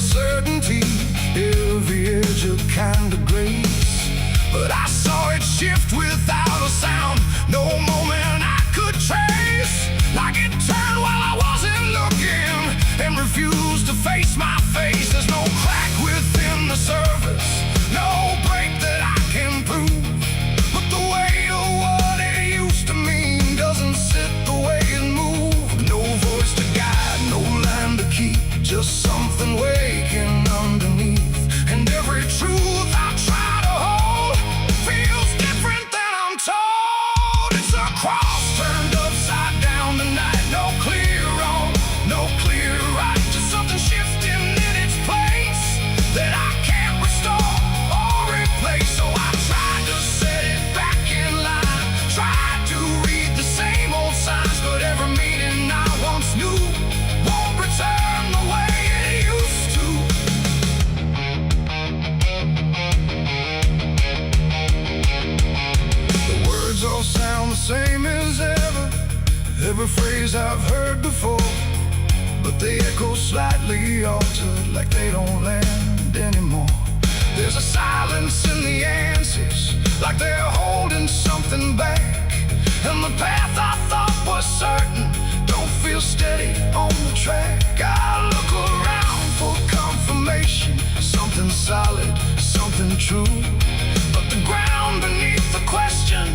certainty, every edge a kind of grace. But I saw it shift without a sound, no moment I could trace. Like it turned while I wasn't looking, and refused to face my face. There's no crack within the surface, no break that I can prove. But the weight of what it used to mean doesn't sit the way it moved. No voice to guide, no line to keep, just something waking underneath. And every truth I try to hold feels different than I'm told. It's a cross turned upside down tonight. No clear wrong, no clear right, just something shifting in its place that I can't restore or replace. So I tried to set it back in line, tried to read the same old signs, but every meaning I once knew won't return the way it used to. The words all sound the same as ever, every phrase I've heard before, but they echo slightly altered, like they don't land anymore. There's a silence in the answers, like they're holding something back. And the path I thought was certain don't feel steady on the track. I look around for confirmation, something solid, something true. But the ground beneath the question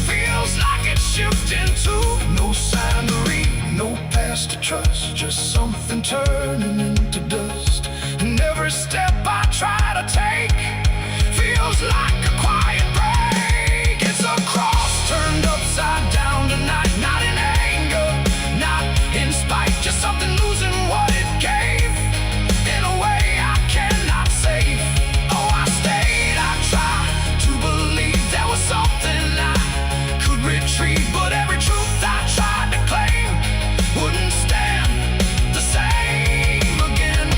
feels like it's shifting too. No sign to read, no past to trust, just something turning into dust. And every step I try to take feels like a quiet break. It's a cross turned upside down tonight, not in anger, not in spite, just something losing what it gave in a way I cannot save. Oh, I stayed, I tried to believe there was something I could retrieve, but every truth I tried to claim wouldn't stand the same again.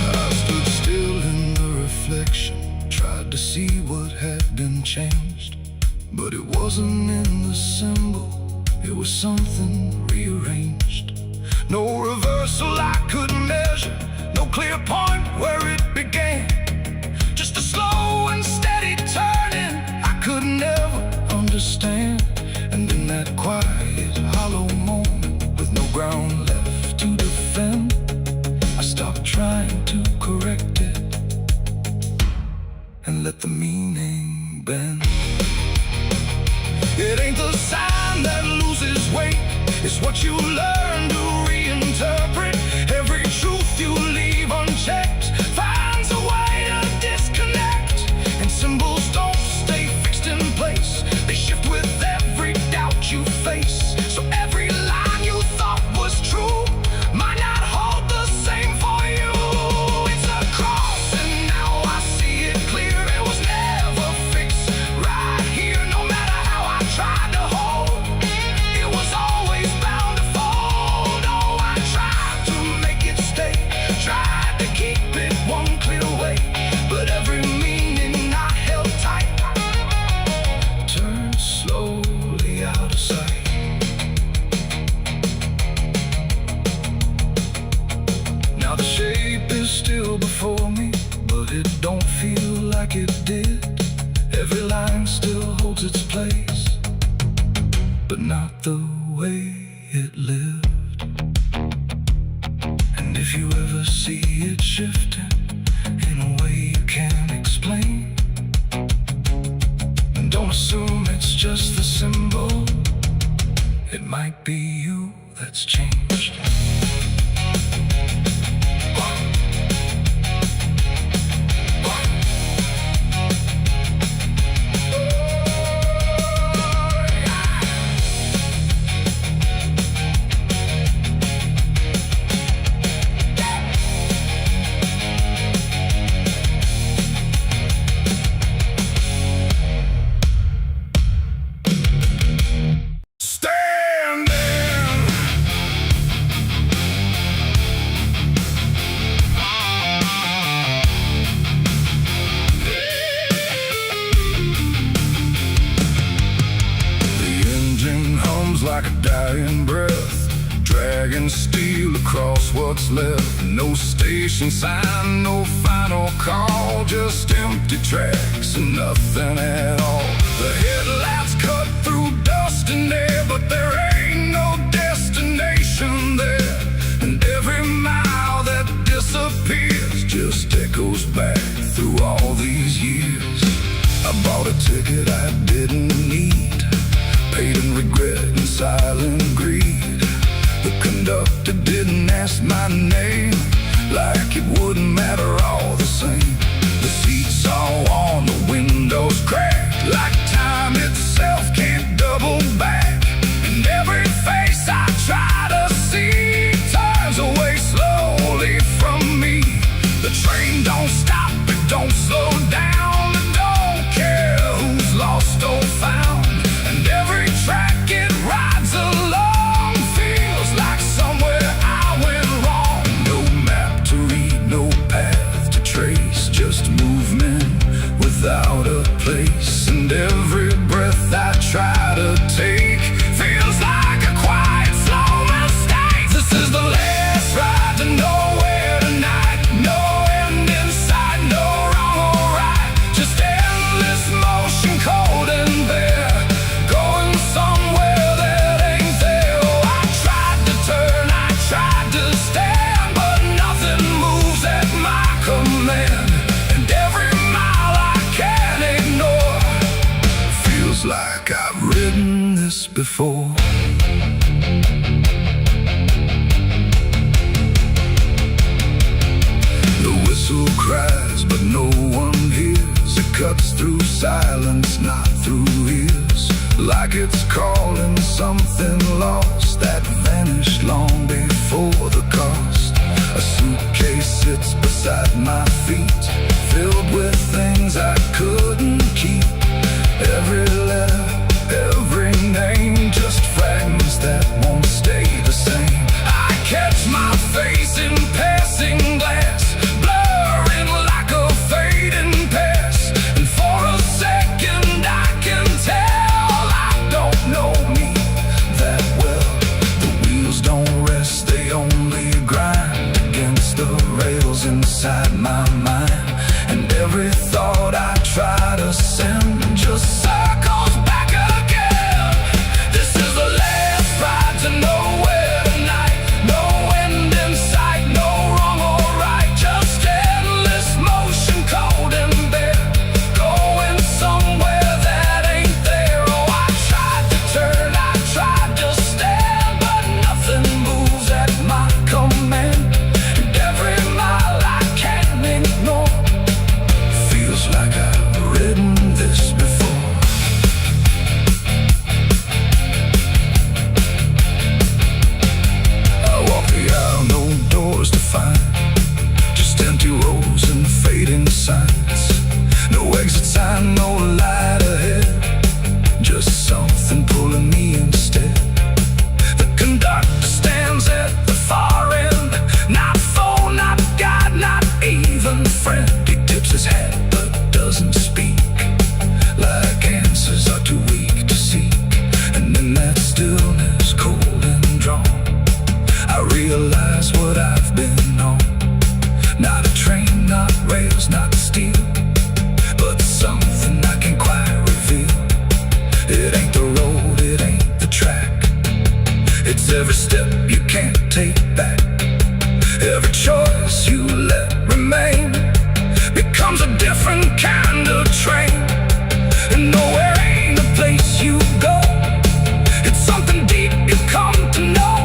I stood still in the reflection, tried to see what had been changed, but it wasn't in the symbol, it was something rearranged. No reversal I could measure, no clear point where it began, just a slow and steady turning I could never understand. And in that quiet, hollow moment, with no ground left to defend, I stopped trying to correct it and let the meaning bend. It ain't the sign that loses weight, it's what you learn to reinterpret. Every truth you leave unchecked finds a way to disconnect. And symbols don't stay fixed in place, they shift with every doubt you face. So every line you thought was true might not hold the same for you. It's a cross and now I see it clear, it was never fixed right here. No matter how I tried to hold, it was always bound to fold. Oh, I tried to make it stay, tried to keep it one clear way, but every meaning I held tight turned slowly out of sight. Now the shape is still before me, but it don't feel like it did. Every line still holds its place, but not the way it lived. And if you ever see it shifting in a way you can't explain, don't assume it's just the symbol, it might be you that's changed. dying breath, dragging steel across what's left. No station sign, no final call, just empty tracks and nothing at all. The headlights cut through dust and air, but there ain't no destination there. And every mile that disappears just echoes back through all these years. I bought a ticket I didn't need, paid in regret and silent greed. The conductor didn't ask my name, like it wouldn't matter all the same. The seats all worn, the windows cracked, like time itself can't double back. And every face I try to see turns away slowly from me. The train don't stop, it don't slow down, it don't care who's lost or found. And every track it rides along feels like somewhere I went wrong. No map to read, no path to trace, just movement without a place. And every breath I try to take feels like a quiet, slow mistake. This is the last ride to nowhere tonight. No end in sight, no wrong or right, just endless motion, cold and bare, going somewhere that ain't there. Oh, I tried to turn, I tried to stand, but nothing moves at my command. And every mile I can't ignore feels like I've ridden this before. The whistle cries, but no one hears. It cuts through silence, not through ears, like it's calling something lost that vanished long before the cost. A suitcase sits beside my feet, filled with things I couldn't keep. Every letter, every name, just fragments that won't stay the same. I catch my face in passing glass, blurring like a fading past. And for a second I can tell I don't know me that well. The wheels don't rest, they only grind against the rails inside my mind. And every thought I try to send just circles back again. This is the last ride to nowhere tonight. No end in sight, no wrong or right, just endless motion, cold and bare, going somewhere that ain't there. Oh, I tried to turn, I tried to stand, but nothing moves at my command. And every mile I can't ignore feels like I've ridden this before. I walk the aisle, no doors to find, just empty rows and fading signs. No exit sign, no light ahead, just something pulling me instead. The conductor stands at the far end, not foe, not guide, not even friend. He tips his hat but doesn't speak, like answers are too weak to seek. And in that stillness, cold and drawn, I realize what I've been on. Not a train, not rails, not steel, but something I can't quite reveal. It ain't the road, it ain't the track, it's every step you can't take back. Every choice you let remain becomes a different kind of train. And nowhere ain't a place you go, it's something deep you come to know.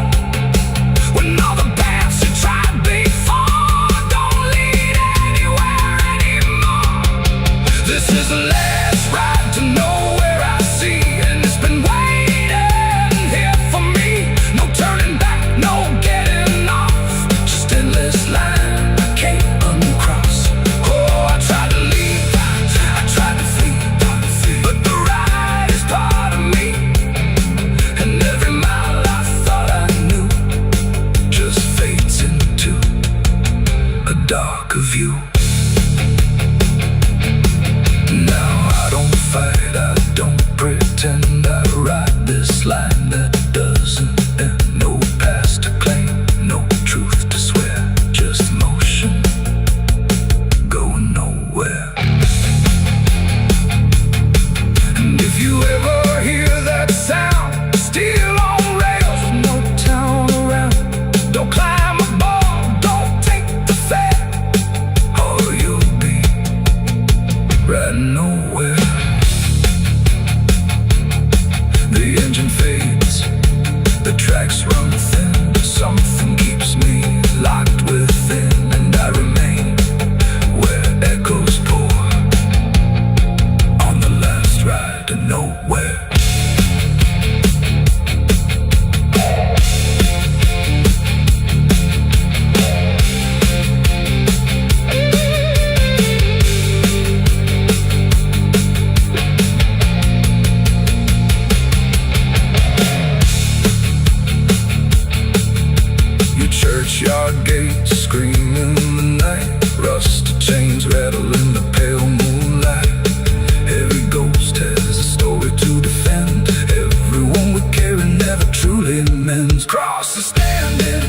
When all the paths you tried before don't lead anywhere anymore. This is the last ride to nowhere I see, and it's been waiting here for me. No turning back, no getting off, just endless line I can't uncross. Oh, I tried to leave, I tried to flee, but the ride is part of me. And every mile I thought I knew just fades into a darker view. Now I don't fight, I don't pretend, I ride this line that doesn't begins. Crosses standing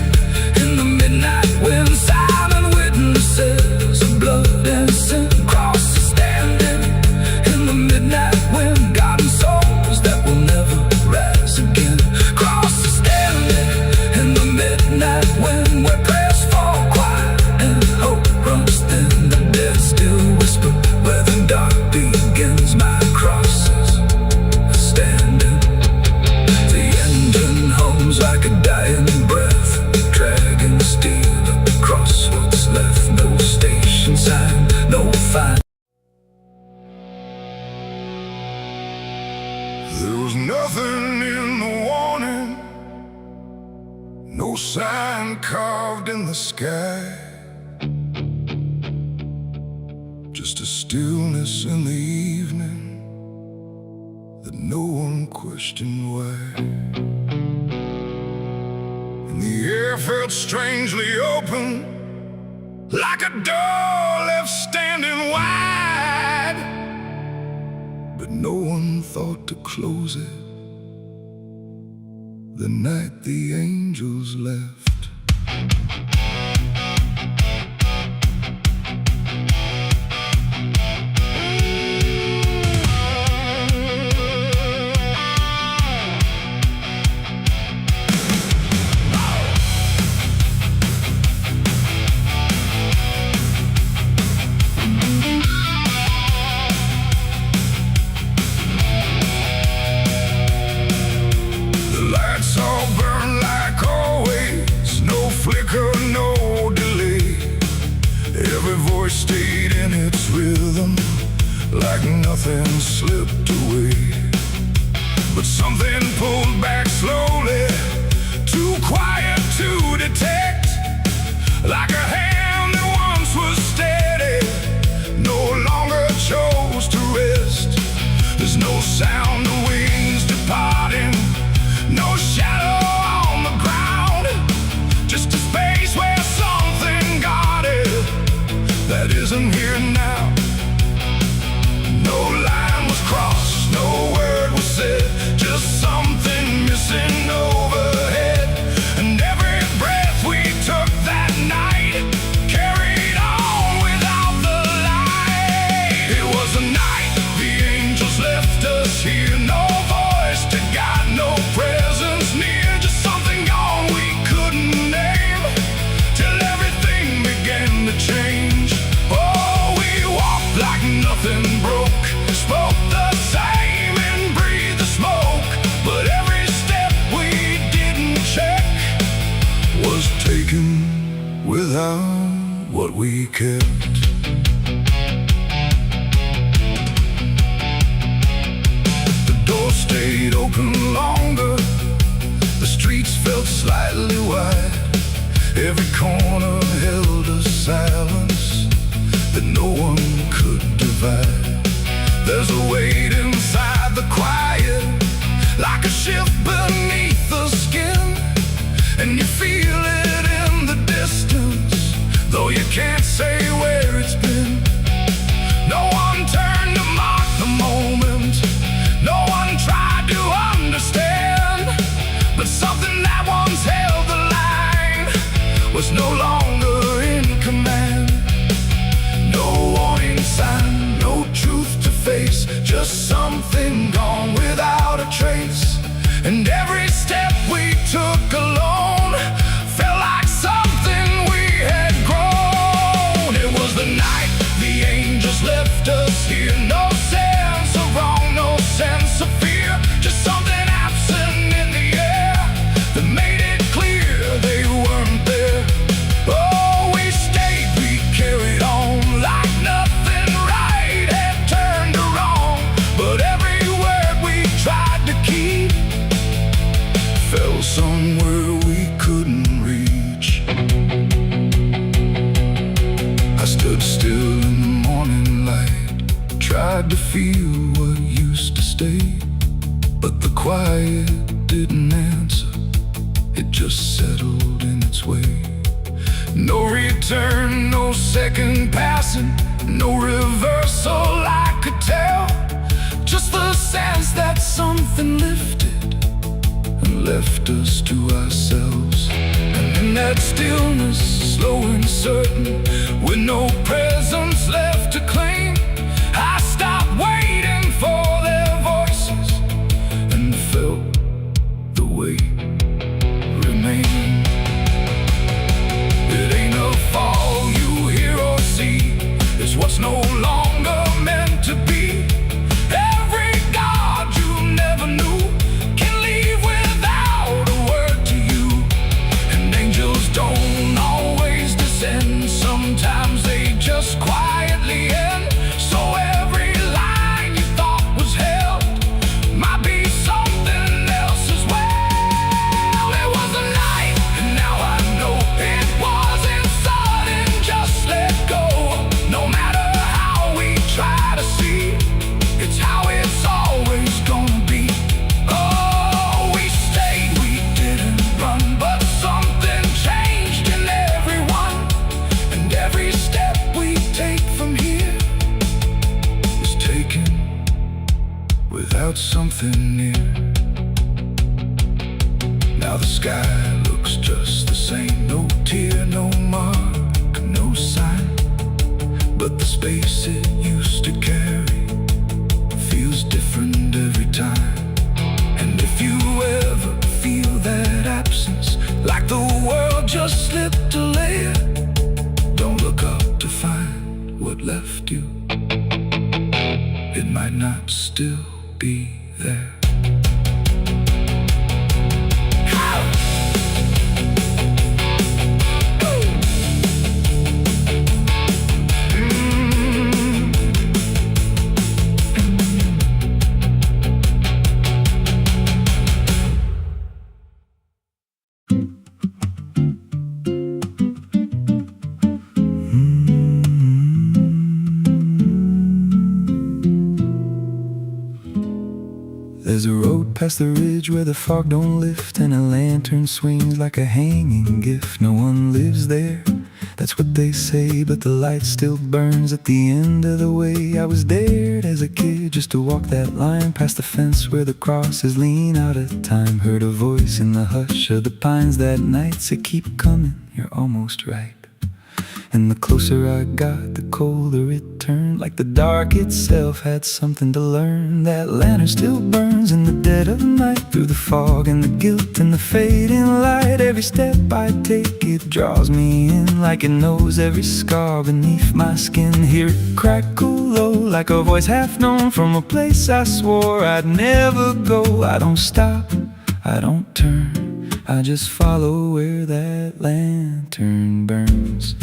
in the midnight wind, silent witnesses of blood and sin. Crosses standing in the midnight wind, guiding souls that will never rise again. Crosses standing in the midnight wind, where prayers fall quiet and hope runs thin. The dead still whisper where the dark begins. My cross is standing. The engine hums like a dying breath, dragging steel across what's left. No station sign, no fine. There was nothing in the warning, no sign carved in the sky, just a stillness in the evening that no one questioned why. And the air felt strangely open, like a door left standing wide, but no one thought to close it the night the angels left. Stayed in its rhythm, like nothing slipped away. But something pulled back slowly, too quiet to detect, like a hand that once was steady, no longer chose to rest. There's no sound of wings departing, no shadow on the ground, just a space where something guarded that isn't here now. No line was crossed, no word was said, just something missing overhead. And every breath we took that night carried on without the light. It was a night the angels left us here, no voice to guide, no presence near, just something gone we couldn't name, till everything began to change. Like nothing broke, spoke the same and breathed the smoke, but every step we didn't check was taken without what we kept. The door stayed open longer, the streets felt slightly wide, every corner held a silence that no one could divide. There's a weight inside the quiet, like a shift beneath the skin, and you feel it in the distance, though you can't say where it's been. No one turned to mark the moment, no one tried to understand, but something that once held the line was no longer in command. No warning sign, no truth to face, just something gone without a trace. And every step we took alone felt like something we had grown. It was the night the angels left us here, no sense of wrong, no sense of fear, just something absent in the air that made it clear they weren't there. Oh, we stayed, we carried on, like nothing right had turned to wrong, but every word we tried to keep fell somewhere we couldn't reach. I stood still in the morning light, tried to feel what used to stay, but the quiet didn't answer, it just settled in its way. No return, no second passing, no reversal I could tell, just the sense that something lifted and left us to ourselves. And in that stillness, slow and certain, with no presence left to claim, I stopped waiting for their voices and felt the weight remain. It ain't a fall you hear or see, it's what's no longer meant to be. Every God you never knew can leave without a word to you. And angels don't always descend, sometimes they just quietly end. So every line you thought was held might be something else as well. It was a night, and now I know it wasn't sudden. Just let go. No matter how we try to see, it's how it's always gonna be. Oh, we stayed, we didn't run, but something changed in everyone. And every step we take from here is taken without something near. Now the sky looks just the same, no tear, no mark, no sign, but the space it used to carry feels different every time. And if you ever feel that absence, like the world just slipped a layer, don't look up to find what left you. It might not still be there. There's a road past the ridge where the fog don't lift, and a lantern swings like a hanging gift. No one lives there, that's what they say, but the light still burns at the end of the way. I was dared as a kid just to walk that line past the fence where the crosses lean out of time. Heard a voice in the hush of the pines that night say, keep coming, you're almost right. And the closer I got, the colder it turned, like the dark itself had something to learn. That lantern still burns in the dead of night, through the fog and the guilt and the fading light. Every step I take, it draws me in, like it knows every scar beneath my skin. Hear it crackle low, like a voice half known from a place I swore I'd never go. I don't stop, I don't turn, I just follow where that lantern burns.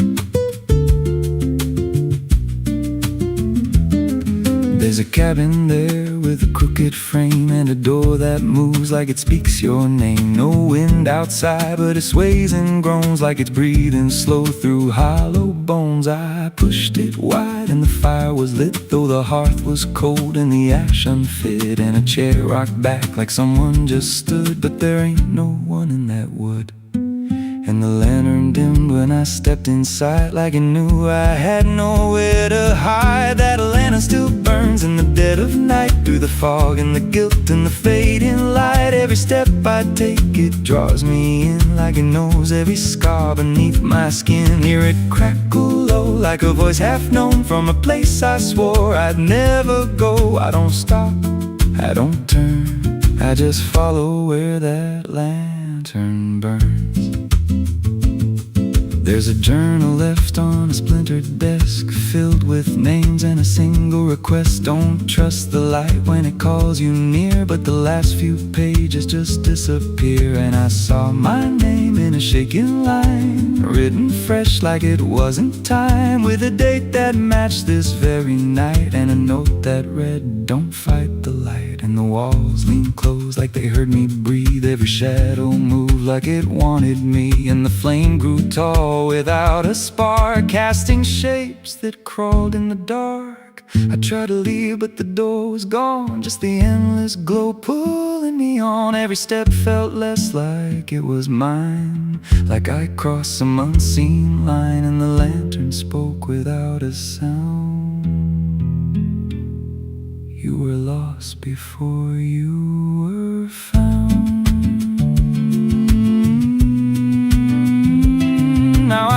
There's a cabin there with a crooked frame, and a door that moves like it speaks your name. No wind outside, but it sways and groans like it's breathing slow through hollow bones. I pushed it wide and the fire was lit, though the hearth was cold and the ash unfit. And a chair rocked back like someone just stood, but there ain't no one in that wood. And the lantern dimmed when I stepped inside, like it knew I had nowhere to hide. That lantern still burns in the dead of night, through the fog and the guilt and the fading light. Every step I take, it draws me in, like it knows every scar beneath my skin. Hear it crackle low, like a voice half known from a place I swore I'd never go. I don't stop, I don't turn, I just follow where that lantern burns. There's a journal left on a splintered desk, filled with names and a single request. Don't trust the light when it calls you near, but the last few pages just disappear. And I saw my name in a shaking line, written fresh like it wasn't time, with a date that matched this very night, and a note that read, don't fight the light. And the walls leaned close like they heard me breathe, every shadow moved like it wanted me. And the flame grew tall without a spark, casting shapes that crawled in the dark. I tried to leave, but the door was gone, just the endless glow pulling me on. Every step felt less like it was mine, like I crossed some unseen line. And the lantern spoke without a sound. You were lost before you were found.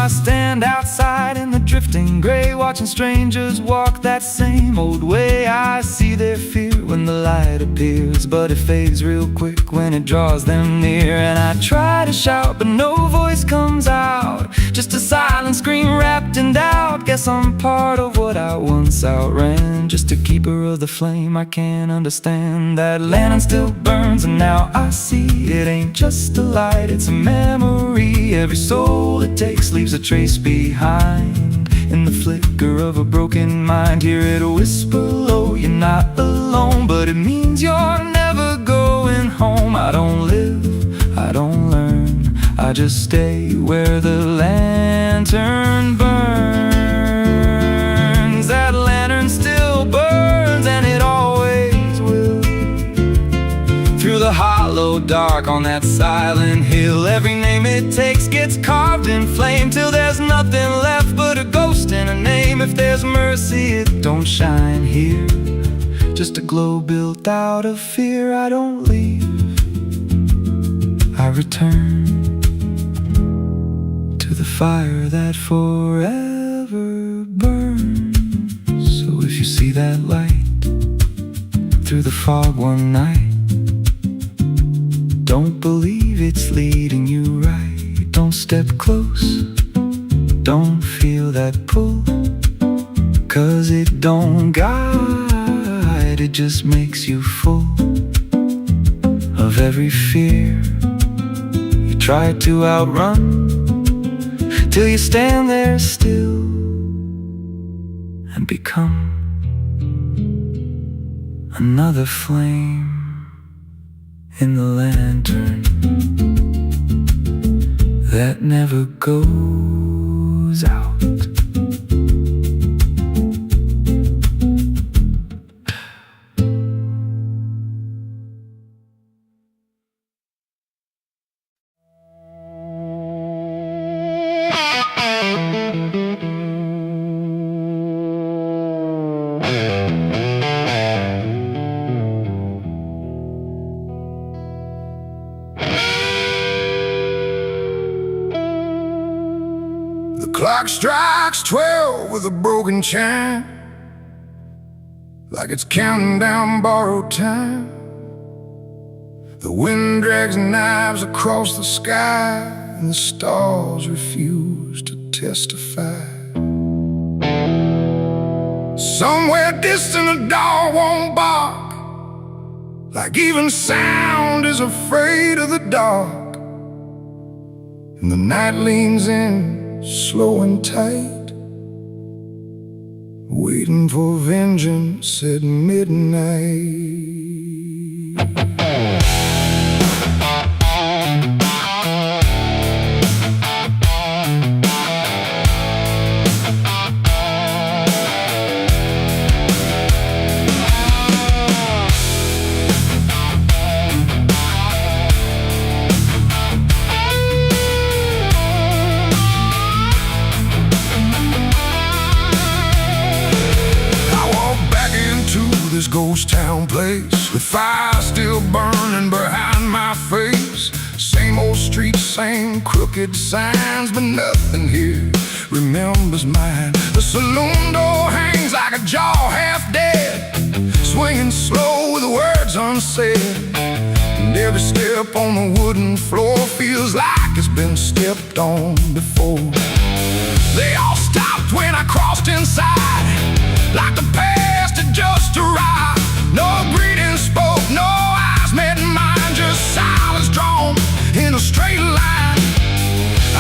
I stand outside in the drifting gray, watching strangers walk that same old way. I see their fear when the light appears, but it fades real quick when it draws them near. And I try to shout, but no voice comes out, just a silent scream wrapped in doubt. Guess I'm part of what I once outran, just a keeper of the flame. I can't understand that lantern still burns, and now I see it ain't just a light, it's a memory. Every soul it takes leaves a trace behind, in the flicker of a broken mind. Hear it whisper low, you're not alone, but it means you're never going home. I don't live, I don't learn, I just stay where the lantern burns. That lantern still burns, and it always will. Through the hollow dark on that silent hill, every name it takes gets carved in flame, till there's nothing left but a ghost and a name. If there's mercy, it don't shine here, just a glow built out of fear. I don't leave, I return to the fire that forever burns. So if you see that light through the fog one night, don't believe it's leading you right. Don't step close, don't feel that pull, 'cause it don't guide, it just makes you full of every fear you try to outrun, till you stand there still and become another flame in the lantern that never goes out. The clock strikes 12 with a broken chime, like it's counting down borrowed time. The wind drags knives across the sky, and the stars refuse to testify. Somewhere distant a dog won't bark, like even sound is afraid of the dark. And the night leans in slow and tight, waiting for vengeance at midnight. This ghost town place, with fire still burning behind my face. Same old streets, same crooked signs, but nothing here remembers mine. The saloon door hangs like a jaw half dead, swinging slow with words unsaid. And every step on the wooden floor feels like it's been stepped on before. They all stopped when I crossed inside, like the past had just arrived. No greeting spoke, no eyes met mine, just silence drawn in a straight line.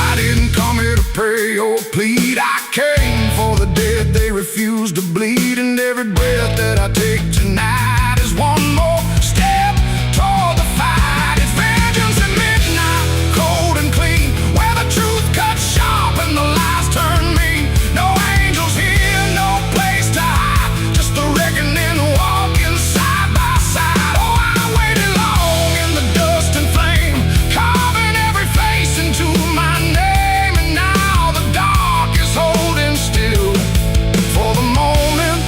I didn't come here to pray or plead, I came for the dead they refuse to bleed. And every breath that I take tonight is one more step toward the fight. It's vengeance at midnight, cold and clean, where the truth cuts sharp and the lies turn mean. No angels here, no place to hide, just the reckoning walking side by side. Oh, I waited long in the dust and flame, carving every face into my name. And now the dark is holding still for the moment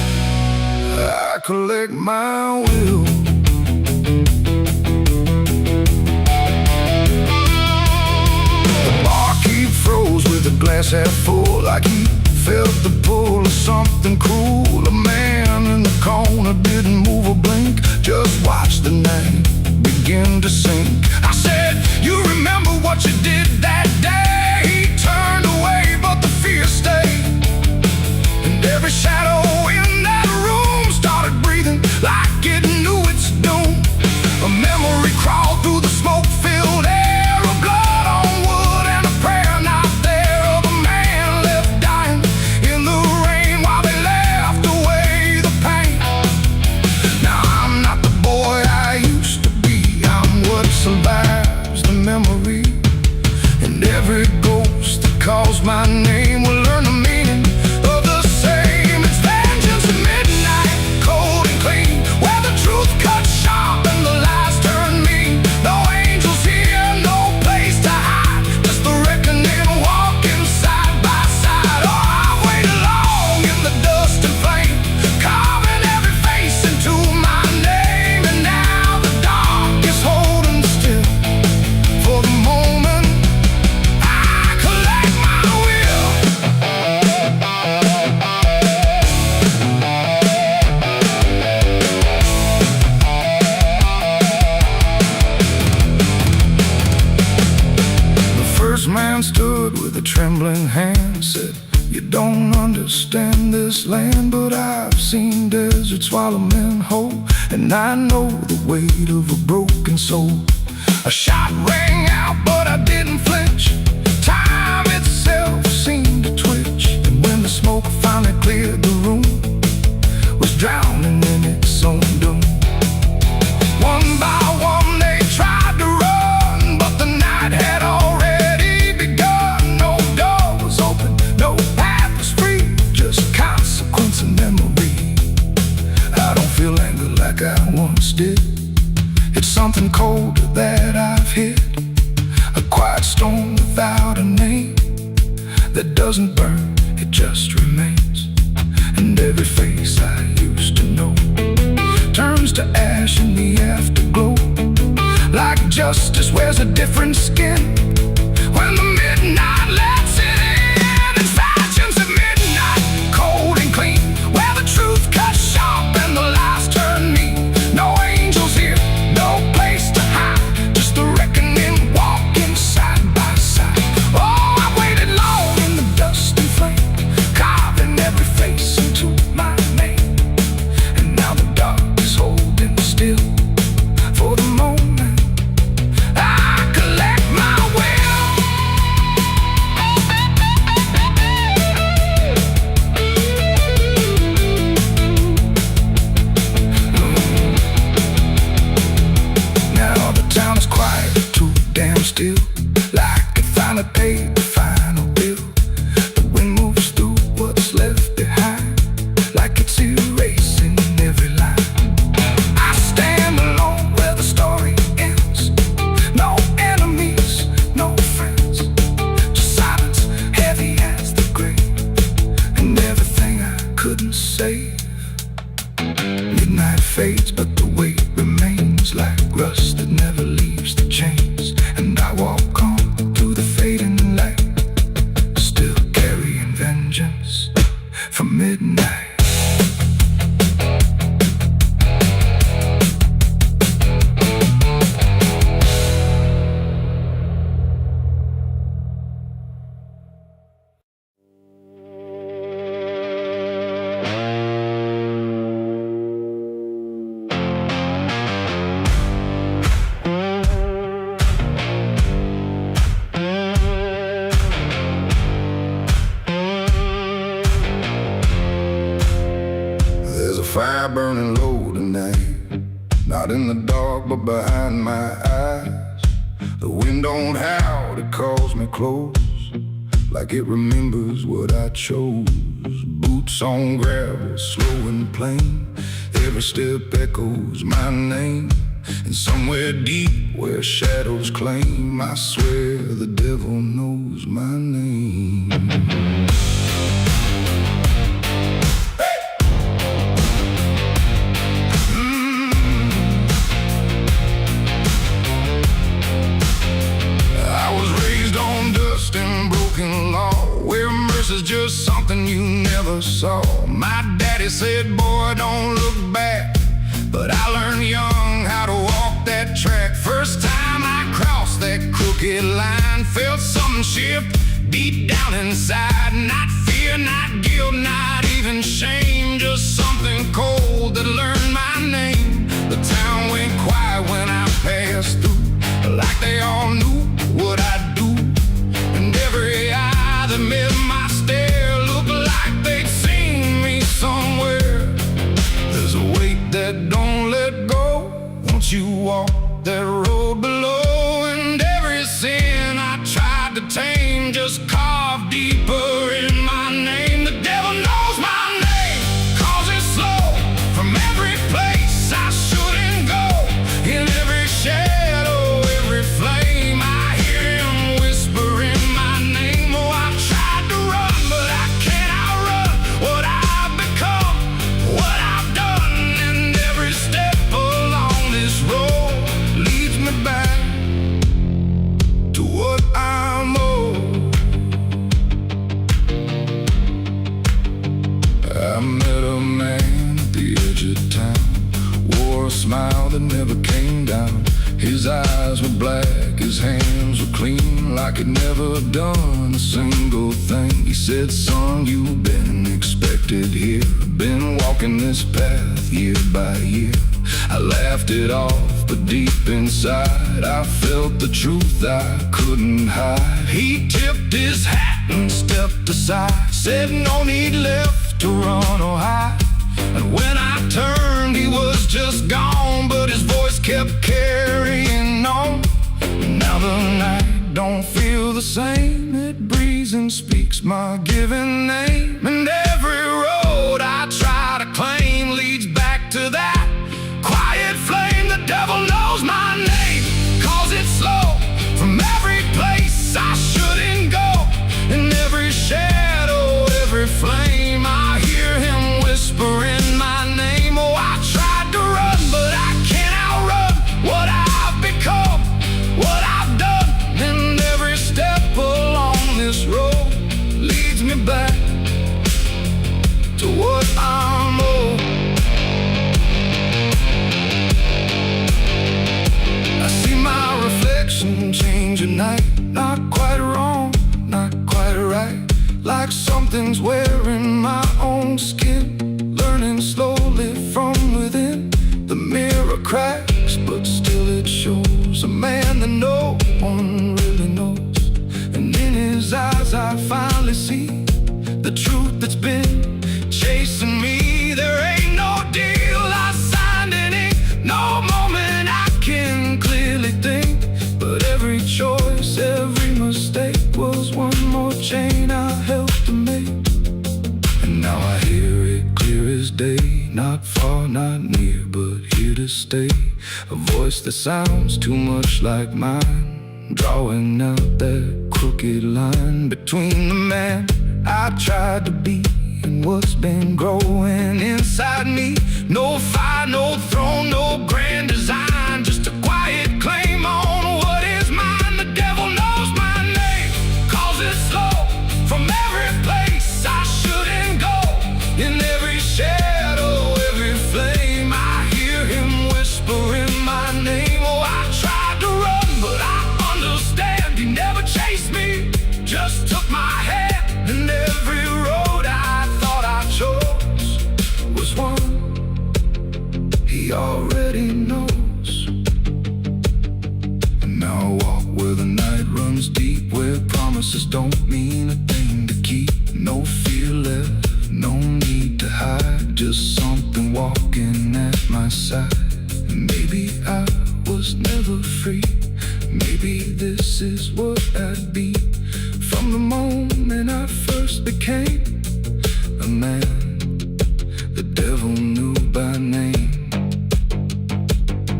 glass half full, like he felt the pull of something cruel. A man in the corner didn't move a blink, just watched the night begin to sink. I said, you remember what you did that day? He turned away, but the fear stayed, and every shadow in that room started breathing like it knew its doom. A memory crawled through the smoke-filled air, a blood on wood and a prayer not there, of a man left dying in the rain while they left away the pain. Now I'm not the boy I used to be, I'm what survives the memory, and every ghost that calls my name will learn the meaning of the same. It's vengeance at midnight, cold and clean, where the truth cuts sharp and the lies turn mean. No angels here, no place to hide, just the reckoning walking side by side. Oh, I've waited long in the dust and flame, carving every face into my name, and now the dark is holding still. For the moment I collect my will. The first man stood with a trembling hand, said, you don't understand this land, but I've seen deserts swallow men whole, and I know the weight of a broken soul. A shot rang out, but I didn't flinch. Time itself seemed to twitch, and when the smoke finally cleared the room, was drowning in its own doom. One by one they tried to run, but the night had already begun. No door was open, no path was free, just consequence and memory. I don't feel anger like I once did, it's something colder that I've hit, a quiet storm without a name, that doesn't burn, it just remains. And every face I used to know turns to ash in the afterglow, like justice wears a different skin when the midnight lets it in. It's vengeance at midnight, cold and clean, where the truth cuts sharp and the lies turn mean. No angels here, no place to hide, just the reckoning walking side by side. Oh, I waited long in the dust and flame, carving every face into my name, and now the dark is holding still. For the moment I collect my will. Now the town is quiet, too damn still, like it finally paid the final bill. The wind moves through what's left behind, like it's erasing every line. I stand alone where the story ends, no enemies, no friends, just silence heavy as the grave, and everything I couldn't save. Midnight fades, but the weight remains like rust that never leaves the chains, and I walk on through the fading light, still carrying vengeance from midnight. Fire burning low tonight, not in the dark but behind my eyes. The wind don't howl, it calls me close, like it remembers what I chose. Boots on gravel, slow and plain, every step echoes my name, and somewhere deep where shadows claim, I swear the devil knows my name. never saw. My daddy said, boy, don't look back, but I learned young how to walk that track. First time I crossed that crooked line, felt something shift deep down inside. Not fear, not guilt, not even shame, just something cold that learned my name. The town went quiet when I passed through, like they all knew what I'd do. And every eye that met my stare looked like they'd seen me somewhere. There's a weight that don't let go once you walk that road below. And every sin I tried to tame just carved deeper in my name. The devil knows my name, 'cause it's slow from every place I shouldn't go. In every shadow, every flame, I hear him whispering my name. Oh, I've tried to run, but I can't outrun what I've become, what I've done. And every step along this road leads me back to what I'm owed. I met a man at the edge of town, wore a smile that never came down. His eyes were black, his hands were clean, like he'd never done a single thing. He said, son, you've been expected here, been walking this path year by year. I laughed it off, but deep inside I felt the truth I couldn't hide. He tipped his hat and stepped aside, said no need left to run or hide. And when I turned, he was just gone, but his voice kept carrying on. Now the night don't feel the same, it breathes and speaks my given name. And every road I try to claim leads back to that quiet flame. The devil knows my name, 'cause it's slow from every place I shouldn't go. In every shadow, every flame, I hear him whispering my name. Oh, I tried to run, but I can't outrun what I've become, what I've done. And every step along this road leads me back to what I'm owed. I see my reflection change at night, not quite wrong, not quite right, like something's wearing my own skin, learning slowly from within. The mirror cracks, but still it shows a man that no one really knows. And in his eyes I finally see the truth that's been chasing me. There ain't no deal I signed in ink, no moment I can clearly think, but every choice, every mistake was one more chain I helped to make. And now I hear it clear as day, not far, not near, but here to stay. A voice that sounds too much like mine, drawing out that crooked line between the man I tried to be and what's been growing inside me. No fire, no throne, no grand design, just a quiet claim on what is mine. The devil knows my name, 'cause it's slow from every place I shouldn't go. In every shadow, every flame, I hear him whispering my name. Oh, I tried to run, but I understand he never chased me, just took my hand. And every road I thought I chose was one he already knows. And now I walk where the night runs deep, where promises don't mean a thing to keep. No fear left, no need to hide, just something walking at my side. And maybe I was never free, maybe this is what I'd be. From the moment I first became a man, the devil knew by name.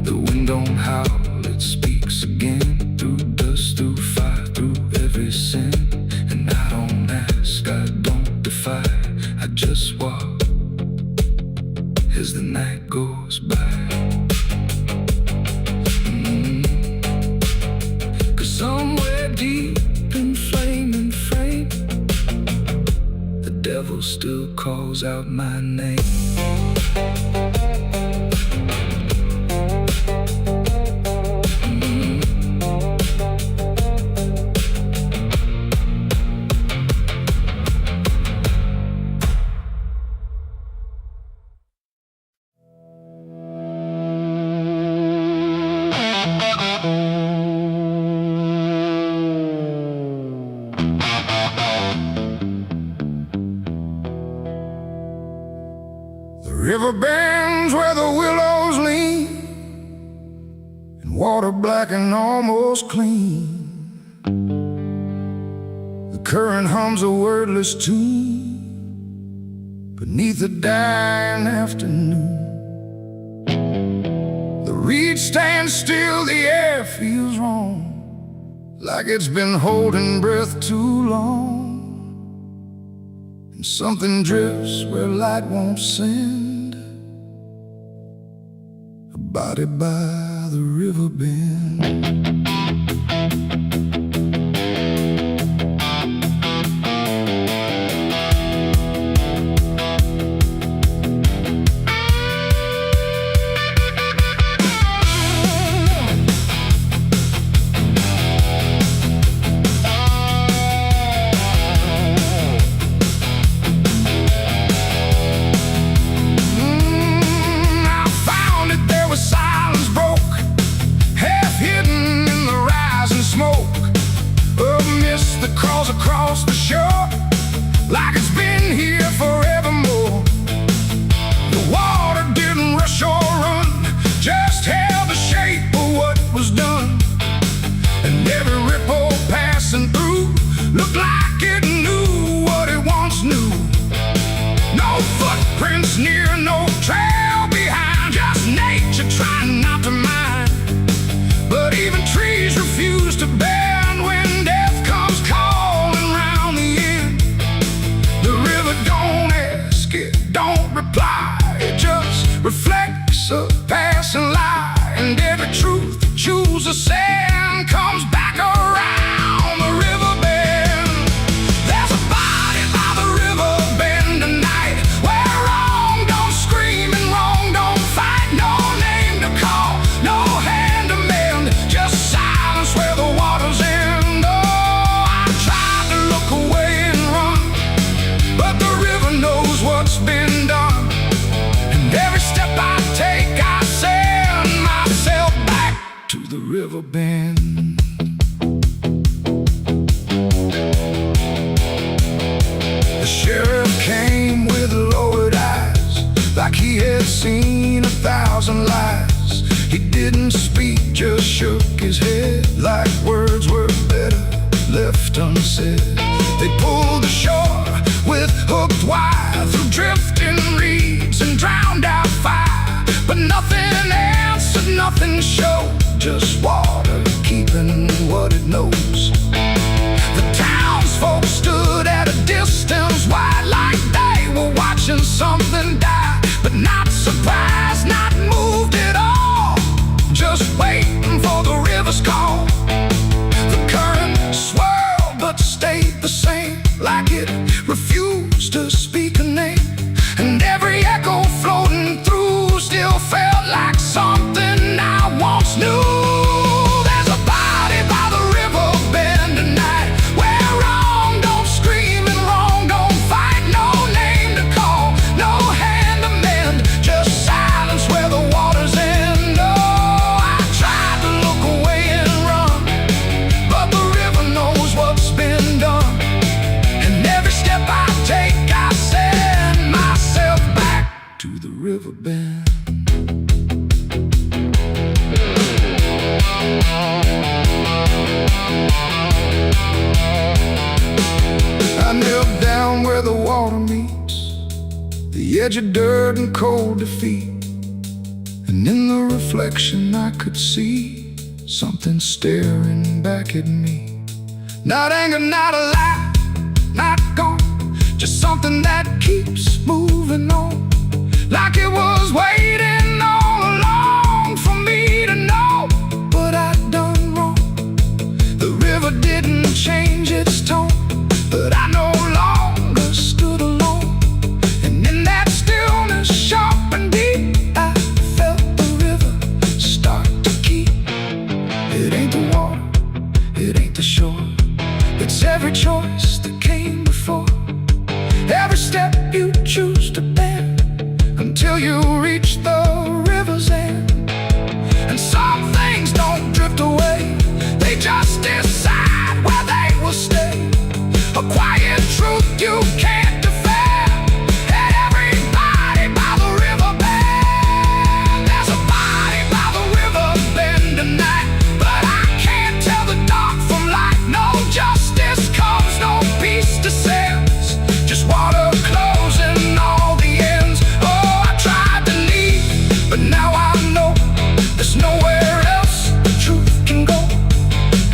The wind don't howl, it speaks again, through dust, through fire, through every sin. And I don't ask, I don't defy, I just walk as the night goes by. 'Cause somewhere deep in flame and frame, the devil echo still calls out my name. The river bends where the willows lean, and water black and almost clean. The current hums a wordless tune beneath the dying afternoon. The reeds stand still, the air feels wrong, like it's been holding breath too long. And something drifts where light won't send, a body by the river bend. Across the shore, like it's been here forevermore. The water didn't rush or run, just held the shape of what was done. And every ripple passing through looked like it knew what it once knew. No footprints near, no trail behind, just nature trying not to mind. But even trees refuse to bend when death comes calling round the end. The river don't ask, it don't reply, it just reflects a passing lie. And every truth it chooses sand comes back around the river bend. There's a body by the river bend tonight, where wrong don't scream and wrong don't fight. No name to call, no hand to mend, just silence where the waters end. Oh, I tried to look away and run, but the river knows what's been done. And every step I take, I send myself back to the river bend. The sheriff came with lowered eyes, like he had seen 1,000 lies. He didn't speak, just shook his head, like words were better left unsaid. They pulled ashore with hooked wire through drifting reeds and drowned out fire. But nothing answered, nothing showed, just water keeping what it knows. The townsfolk stood at a distance wide, like they were watching something die. But not surprised, not moved at all, just waiting for the river's call. The current swirled but stayed the same, like it refused to speak a name. And every echo floating through still felt like something I once knew. There's a body by the river bend tonight, where wrong don't scream and wrong don't fight. No name to call, no hand to mend, just silence where the waters end. Oh, I tried to look away and run, but the river knows what's been done. And every step I take, I send myself back to the river bend. I knelt down where the water meets the edge of dirt and cold defeat. And in the reflection I could see something staring back at me. Not anger, not a lie, not gone, just something that keeps moving on, like it was waiting all along for me to know what I'd done wrong. The river didn't change its tone, but I no longer stood alone. every choice that came before, every step you choose to bend, until you reach the river's end. And some things don't drift away, they just decide where they will stay. A quiet truth you can't defend. And everybody by the river bend. There's a body by the river bend tonight, but I can't tell the dark from light. No justice comes, no peace descends, just water closing all the ends. Oh, I tried to leave, but now I know there's nowhere else the truth can go.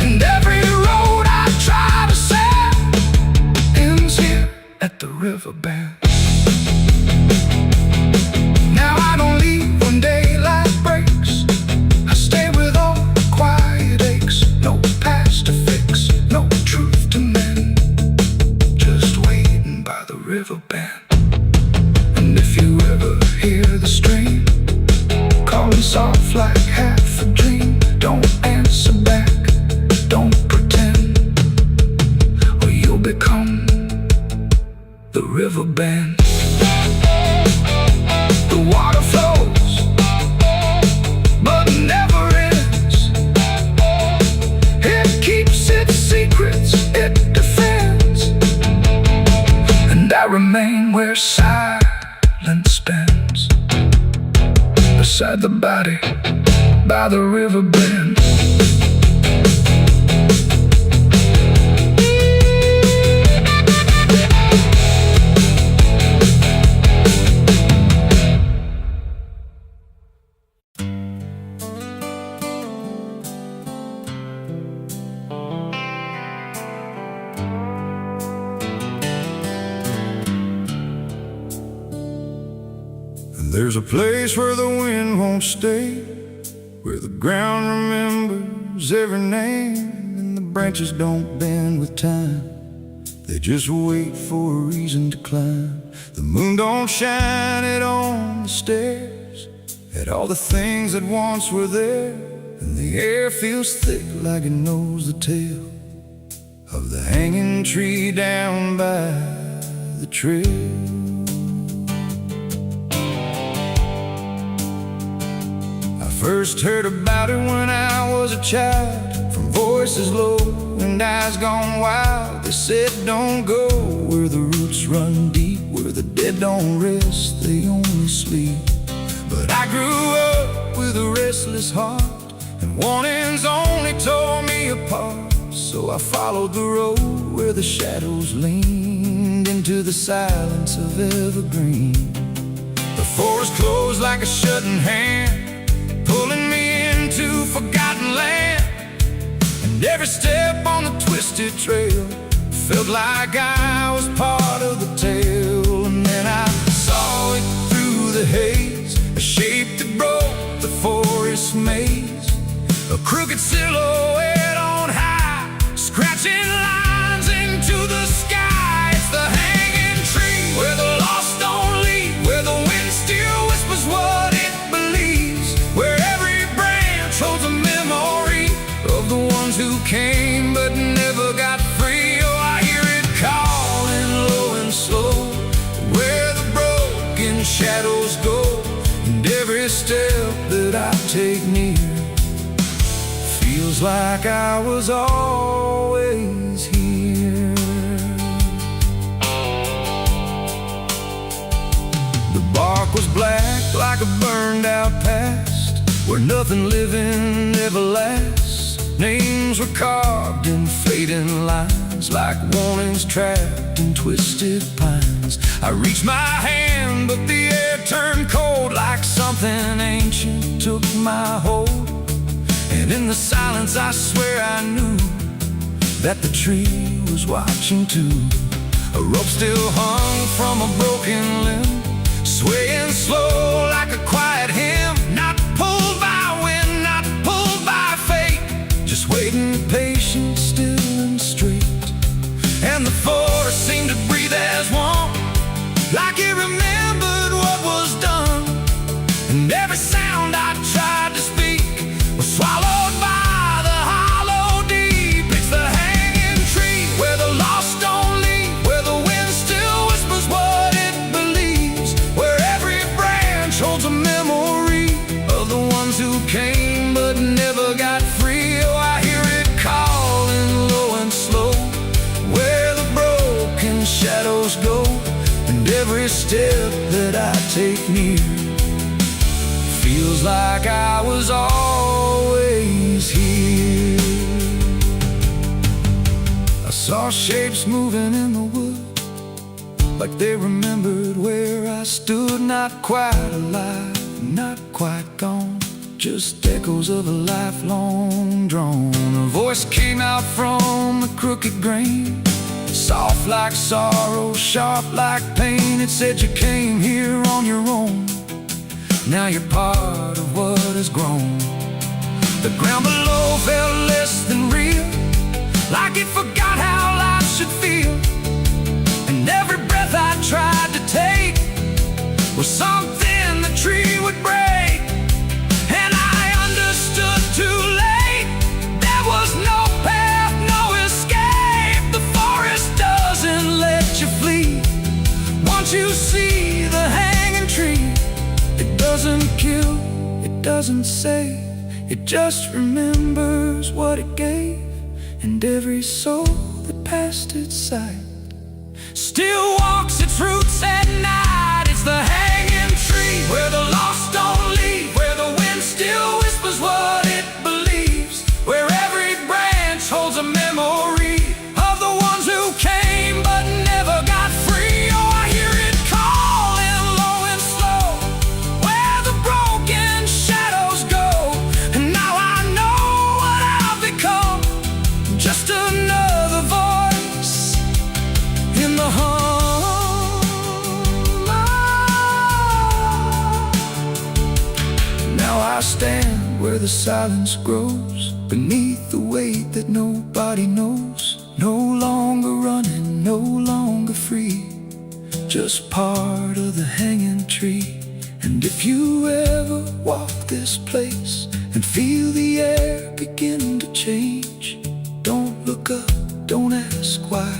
And every road I try to set ends here at the river bend. Now I don't leave when daylight breaks, I stay with all the quiet aches. No past to fix, no truth to mend, just waiting by the river bend. And if you ever hear the stream calling soft like half a dream, don't answer back, don't pretend, or you'll become the river bend. The water flows, but never ends. It keeps its secrets, it defends. And I remain where silence bends, beside the body by the river bend. There's a place where the wind won't stay, where the ground remembers every name, and the branches don't bend with time, they just wait for a reason to climb. The moon don't shine it on the stairs, at all the things that once were there, and the air feels thick like it knows the tale of the hanging tree down by the trail. First heard about it when I was a child, from voices low and eyes gone wild. They said don't go where the roots run deep, where the dead don't rest, they only sleep. But I grew up with a restless heart, and warnings only tore me apart. So I followed the road where the shadows leaned into the silence of evergreen. The forest closed like a shutting hand, pulling me into forgotten land. And every step on the twisted trail felt like I was part of the tale. And then I saw it through the haze, a shape that broke the forest maze, a crooked silhouette on high, scratching lines into the sky. It's the hanging tree where the lost don't leave, where the wind still whispers what it believes, where every branch holds a memory of the ones who came but never got free. Oh, I hear it calling low and slow, where the broken shadows go, and every step that I take near feels like I was always here. The bark was black like a burned out past, where nothing living ever lasts. Names were carved in fading lines, like warnings trapped in twisted pines. I reached my hand, but the air turned cold, like something ancient took my hold. And in the silence I swear I knew that the tree was watching too. A rope still hung from a broken limb, swaying slow like a quiet hymn, not pulled by wind, not pulled by fate, just waiting patient, still and straight. And the forest seemed to breathe as one, like it remembered what was done. And every sound I tried to speak was swallowed by the hollow deep. It's the hanging tree where the every step that I take near feels like I was always here. I saw shapes moving in the wood, like they remembered where I stood. Not quite alive, not quite gone, just echoes of a lifelong drone. A voice came out from the crooked grain, soft like sorrow, sharp like pain. It said you came here on your own, now you're part of what has grown. The ground below felt less than real, like it forgot how life should feel. And every breath I tried to take was something the tree would break. And I understood too late, there was no path, no escape. The forest doesn't let you flee. Once you see the hanging tree, it doesn't kill, it doesn't save, it just remembers what it gave. And every soul that passed its sight still walks its roots at night. It's the hanging tree where the lost don't leave, where the wind still whispers what it believes, where every branch holds a memory of the ones who came but never got free. Oh, I hear it calling low and slow, where the broken shadows go. And now I know what I've become, just another voice in the hum. Now I stand where the silence grows, beneath the weight that nobody knows. No longer running, no longer free, just part of the hanging tree. And if you ever walk this place and feel the air begin to change, don't look up, don't ask why,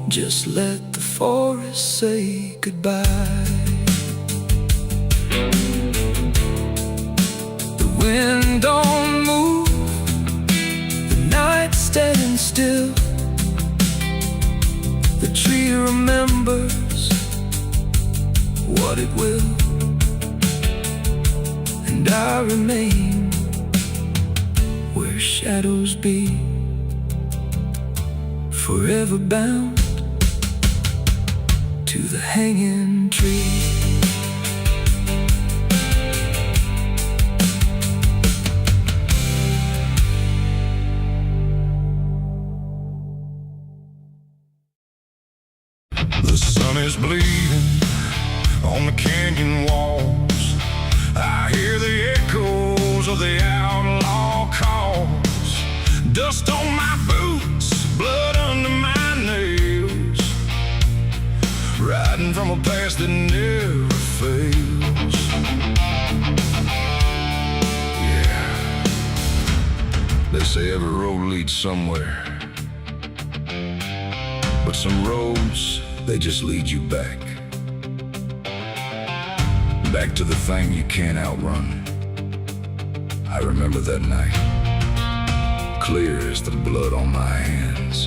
just let the forest say goodbye. The wind don't move, the night's standing still. The tree remembers what it will, and I remain where shadows be, forever bound to the hanging tree. The sun is bleeding on the canyon walls. I hear the echoes of the outlaw calls. Dust on my boots, blood under my nails, riding from a past that never fails. Yeah, they say every road leads somewhere, but some roads, they just lead you back. Back to the thing you can't outrun. I remember that night, clear as the blood on my hands.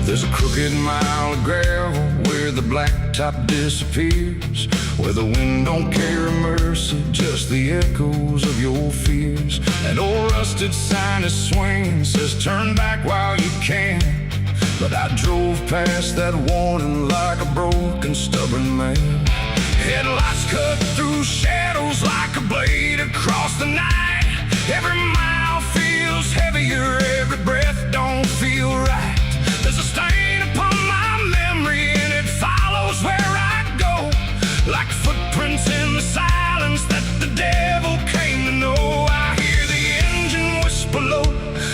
There's a crooked mile of gravel where the blacktop disappears, where the wind don't carry mercy, just the echoes of your fears. An old rusted sign is swinging, says turn back while you can. But I drove past that warning like a broken, stubborn man. Headlights cut through shadows like a blade across the night. Every mile feels heavier, every breath don't feel right. There's a stain upon my memory and it follows where I go, like footprints in the silence that the devil came to know. I hear the engine whisper low,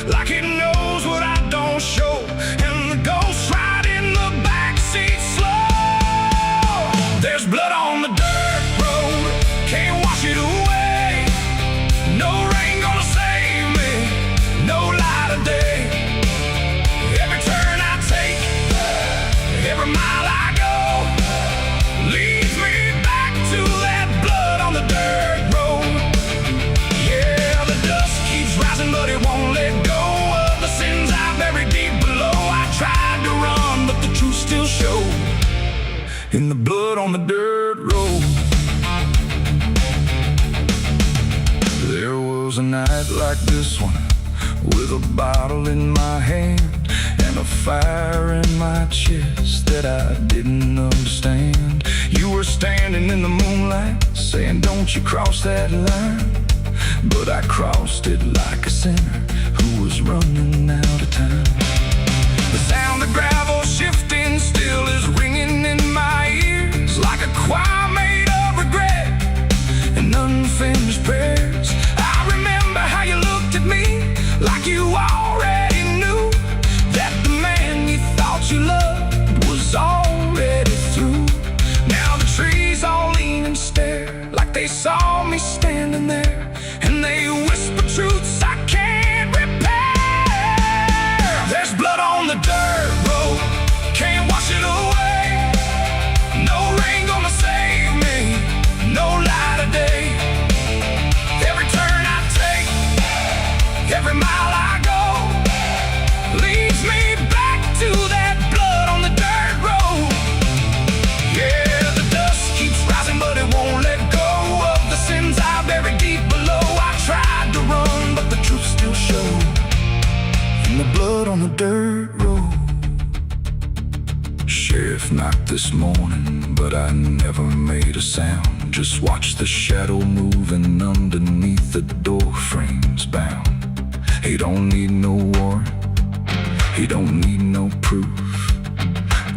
like it knows what I don't show, and the ghost ride in the backseat slow. There's blood on the dirt road, can't wash it away. No rain gonna save me, no light of day. in the blood on the dirt road. There was a night like this one, with a bottle in my hand and a fire in my chest that I didn't understand. You were standing in the moonlight, saying don't you cross that line. But I crossed it like a sinner who was running out of time. The sound of gravel shifting still is ringing in my ears, like a choir made of regret and unfinished prayers. I remember how you looked at me like you already knew that the man you thought you loved was already through. Now the trees all lean and stare like they saw me standing there, and they whisper truths I can't repair. There's blood on the dirt road, can't wash it away. No rain gonna save me, no light of day. Every turn I take, every mile I go, leads me back to that blood on the dirt road. Yeah, the dust keeps rising, but it won't let go of the sins I buried deep below. I tried to run, but the truth still showed in the blood on the dirt road. Sheriff knocked this morning, but I never made a sound. Just watched the shadow moving underneath the door frames bound. He don't need no warrant, he don't need no proof,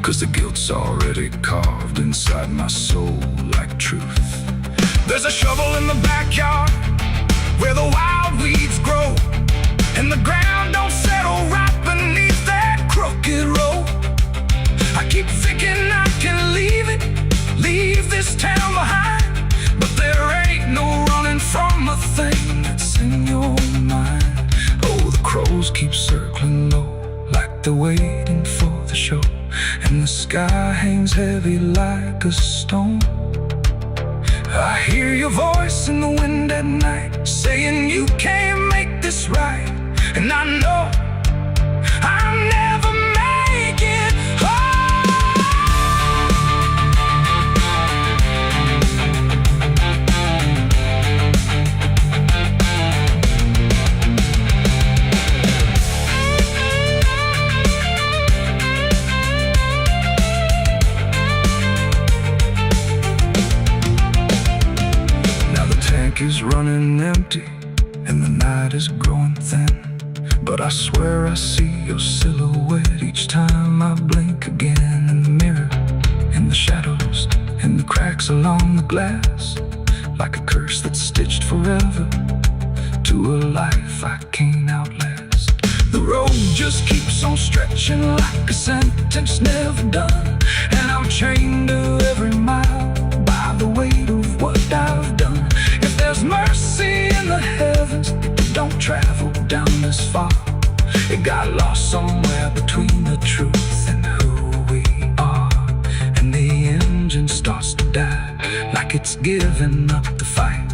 'cause the guilt's already carved inside my soul like truth. There's a shovel in the backyard where the wild weeds grow, and the ground don't settle right beneath that crooked road. I keep thinking I can leave it, leave this town behind, but there ain't no running from a thing that's in your mind. Oh, the crows keep circling low like they're waiting for the show, and the sky hangs heavy like a stone. I hear your voice in the wind at night, saying you can't make this right, and I know I'll never make it home. Is running empty and the night is growing thin, but I swear I see your silhouette each time I blink again. In the mirror, in the shadows, in the cracks along the glass, like a curse that's stitched forever to a life I can't outlast. The road just keeps on stretching like a sentence never done, and I'm chained to every mile by the weight of what I've done. If there's mercy in the heavens, it don't travel down this far. It got lost somewhere between the truth and who we are, and the engine starts to die like it's giving up the fight,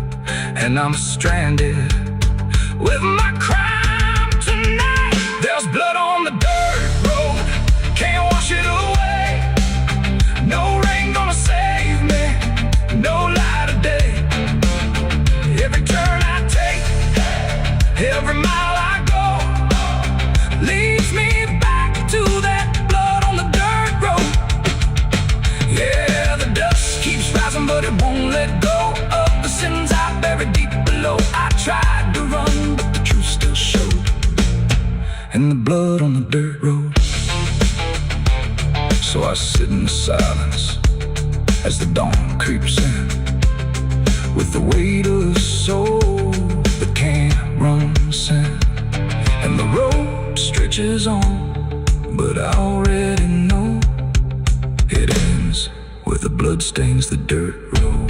and I'm stranded with my crime tonight. There's blood on the dirt road, can't wash it away. No rain gonna save me, no light of day. Every turn I take, every mile I go, leads me back to that blood on the dirt road. Yeah, the dust keeps rising, but it won't let go of the sins I buried deep below. I tried to run, but the truth still showed in the blood on the dirt road. So I sit in the silence as the dawn creeps in, with the weight of a soul that can't run sin. And the road stretches on, but I already know it ends where the blood stains the dirt road.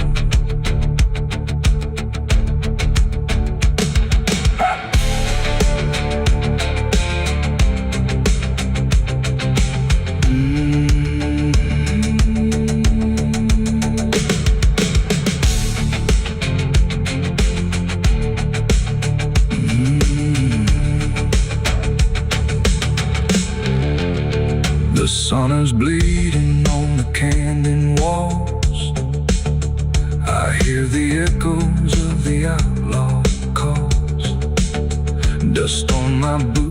The sun is bleeding on the canyon walls. I hear the echoes of the outlaw calls. Dust on my boots.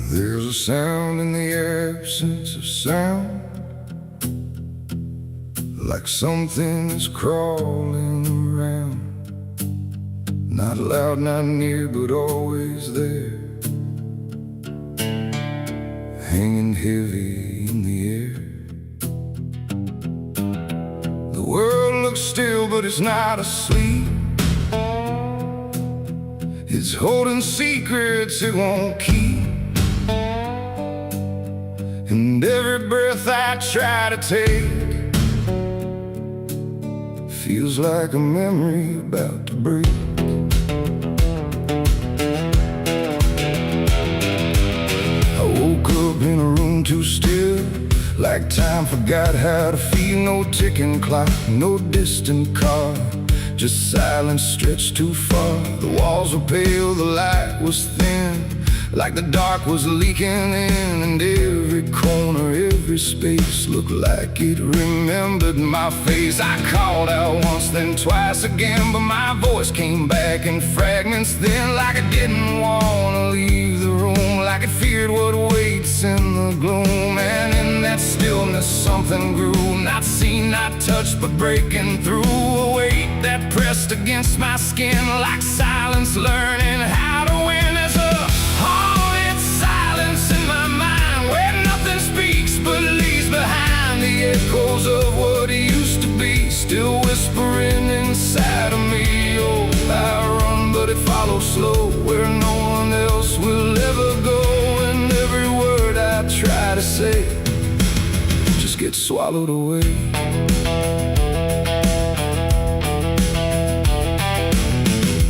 There's a sound in the absence of sound, like something is crawling around. Not loud, not near, but always there, hanging heavy in the air. The world looks still, but it's not asleep. It's holding secrets it won't keep. And every breath I try to take feels like a memory about to break. I woke up in a room too still, like time forgot how to feel. No ticking clock, no distant car, just silence stretched too far. The walls were pale, the light was thin, like the dark was leaking in. And every corner, every space looked like it remembered my face. I called out once, then twice again, but my voice came back in fragments then. Like I didn't want to leave the room, like it feared what waits in the gloom. And in that stillness something grew, not seen, not touched, but breaking through. A weight that pressed against my skin, like silence learning how to win. There's a haunted silence in my mind, where nothing speaks but leaves behind the echoes of what used to be, still whispering inside of me. Oh, I run, but it follows slow, where no one else will ever go. And every word I try to say just gets swallowed away.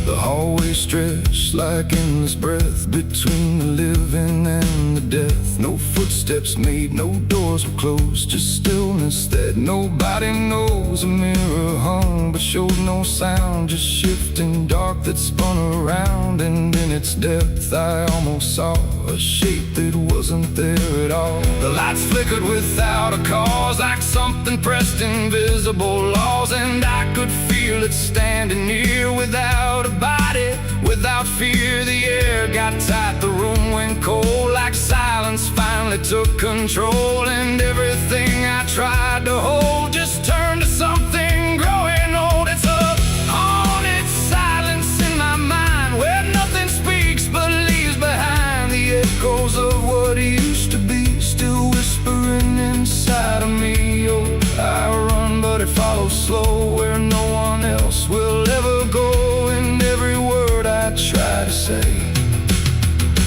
The hallway stretched like endless breath between the living and the death. No footsteps made, no doors were closed, just stillness that nobody knows. A mirror hung but showed no sound, just shifting dark that spun around. And in its depth I almost saw a shape that wasn't there at all. The lights flickered without a cause, like something pressed invisible laws. And I could feel it standing near, without a body, without fear. The air got tight, the room went cold, like silence finally took control. And everything I tried to hold just turned to something growing old. It's a haunted silence in my mind, where nothing speaks but leaves behind the echoes of what used to be, still whispering inside of me. Oh, I run, but it follows slow, where no one else will ever go. And every word I try to say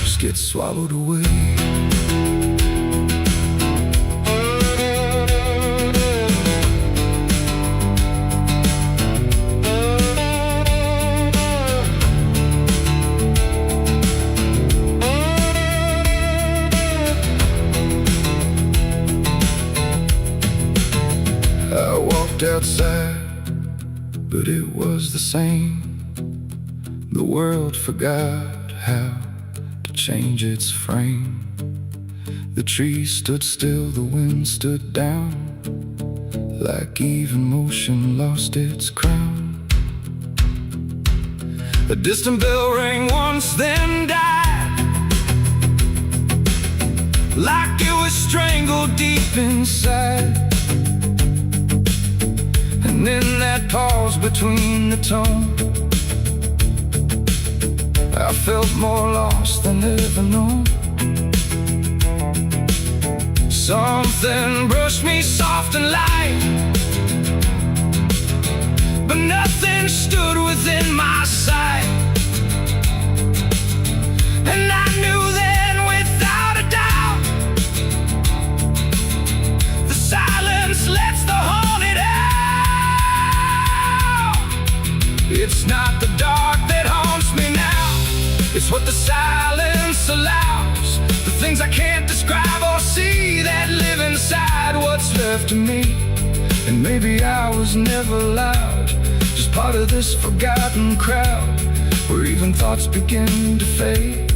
just gets swallowed away. I walked outside, but it was the same. The world forgot how to change its frame. The trees stood still, the wind stood down, like even motion lost its crown. A distant bell rang once, then died, like it was strangled deep inside. And in that pause between the tone, I felt more lost than ever known. Something brushed me soft and light, but nothing stood within my sight. And I knew then without a doubt, the silence lets the haunted out. It's not the dark that haunts me now, it's what the silence allows. The things I can't describe or see that live inside what's left of me. And maybe I was never loud, just part of this forgotten crowd, where even thoughts begin to fade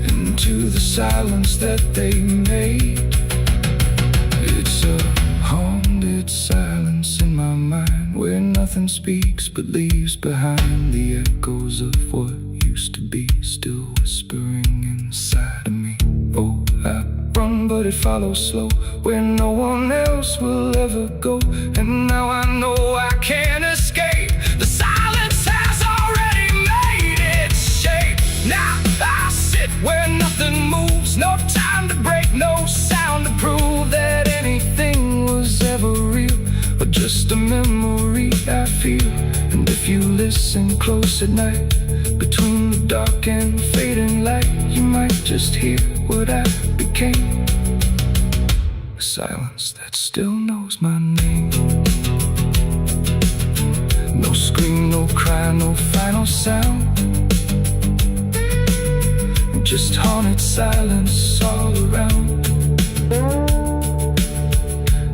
into the silence that they made. It's a haunted silence in my mind, where nothing speaks but leaves behind the echoes of what used to be, still whispering inside of me. Oh, I run, but it follows slow, where no one else will ever go. And now I know I can't escape. The silence has already made its shape. Now I sit where nothing moves, no time to break, no sound to prove that anything was ever real, or just a memory I feel. And if you listen close at night, between the dark and fading light, you might just hear what I became. A silence that still knows my name. No scream, no cry, no final sound, just haunted silence all around.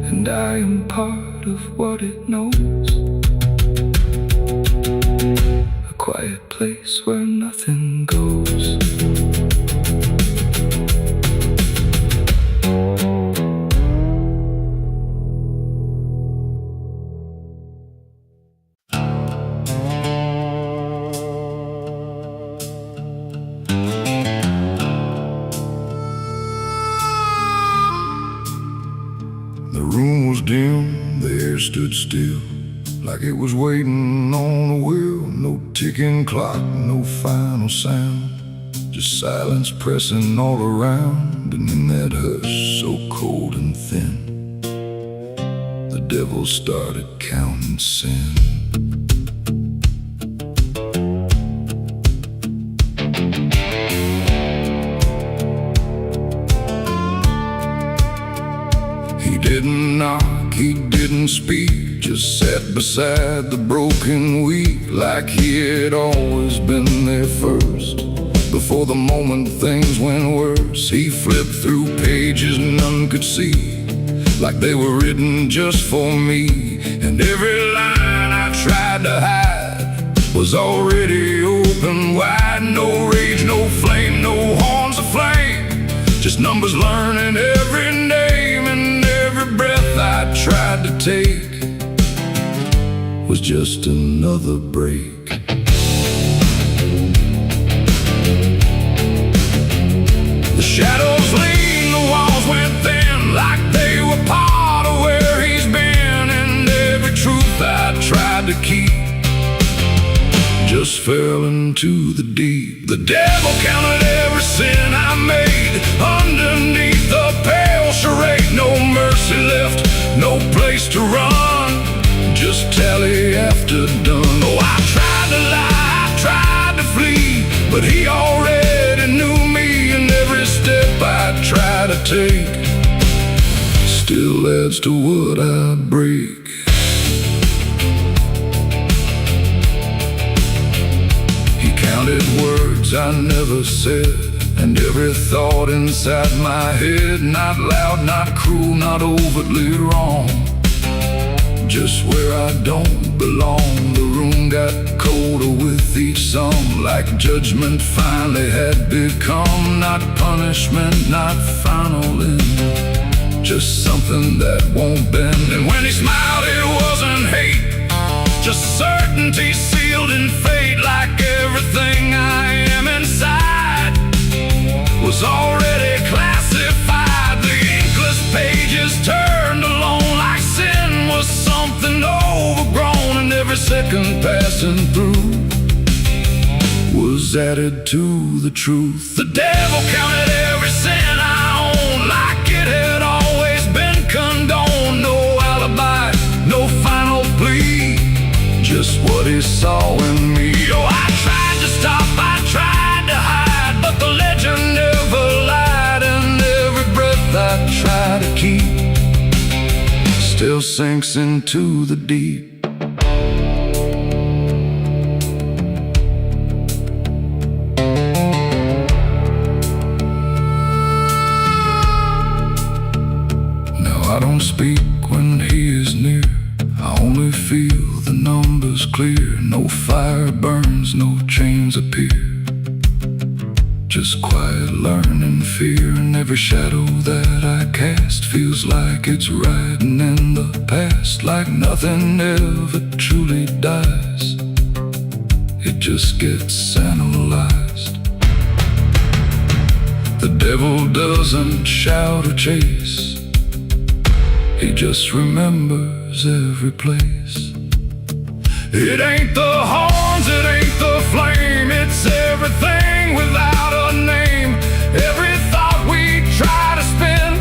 And I am part of what it knows, a quiet place where nothing goes. The room was dim, the air stood still, like it was waiting on a wheel. No ticking clock, no final sound, just silence pressing all around. And in that hush so cold and thin, the devil started counting sin. He didn't knock, he didn't speak, just sat beside the broken wheat, like he had always been there first. Before the moment things went worse, he flipped through pages none could see, like they were written just for me. And every line I tried to hide was already open wide. No rage, no flame, no horns of flame, just numbers learning every name. And every breath I tried to take was just another break. The shadows lean, the walls went thin, like they were part of where he's been. And every truth I tried to keep just fell into the deep. The devil counted every sin I made underneath the pale charade. No mercy left, no place to run, just tally after done. Oh, I tried to lie, I tried to flee, but he already knew me. And every step I try to take still adds to what I break. He counted words I never said, and every thought inside my head, not loud, not cruel, not overtly wrong, just where I don't belong. The room got colder with each song, like judgment finally had become not punishment, not final end, just something that won't bend. And when he smiled, it wasn't hate, just certainty sealed in fate. Like everything I am inside was already classified. The inkless pages turned alone, like sin was something overgrown. And every second passing through was added to the truth. The devil counted every sin I owned, like it had always been condoned. No alibi, no final plea, just what he saw in me. Oh, I tried to stop, I tried to hide, but the legend never lied. And every breath I try to keep still sinks into the deep. Now I don't speak when he is near, I only feel feel the numbers clear. No fire burns, no chains appear. Just quiet learning fear, and every shadow that I cast feels like it's riding in the past, like nothing ever truly dies. It just gets analyzed. The devil doesn't shout or chase, he just remembers every place. It ain't the horns, it ain't the flame, it's everything without a name. Every thought we try to spin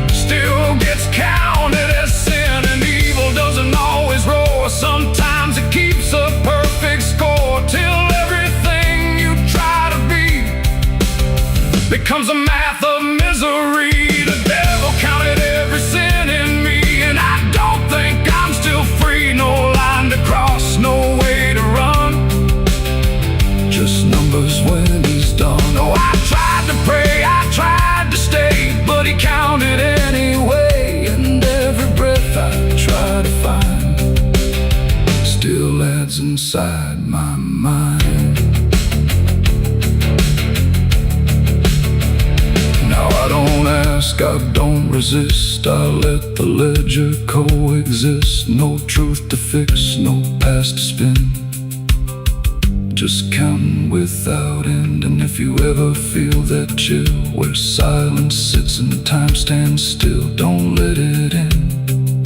still gets counted as sin. And evil doesn't always roar, sometimes it keeps a perfect score, till everything you try to be becomes a math of misery. The devil counted every sin in me, and I don't think I'm still free. No line to cross, no way to run, just numbers when he's done. Oh, I tried to pray, I tried to stay, but he counted anyway. And every breath I try to find still adds inside my mind. Now I don't ask, I don't resist, I let the ledger coexist. No truth to fix, no past to spin, just counting without end. And if you ever feel that chill where silence sits and time stands still, don't let it in,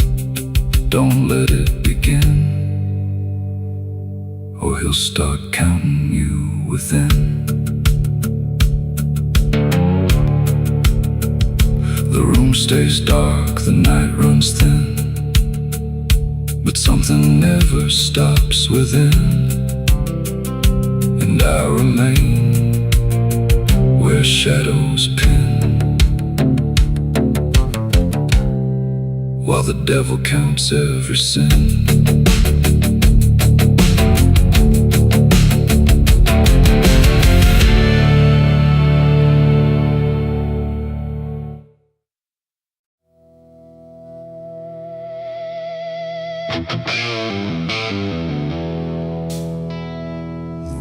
don't let it begin, or he'll start counting you within. The room stays dark, the night runs thin, but something never stops within. And I remain where shadows pin, while the devil counts every sin.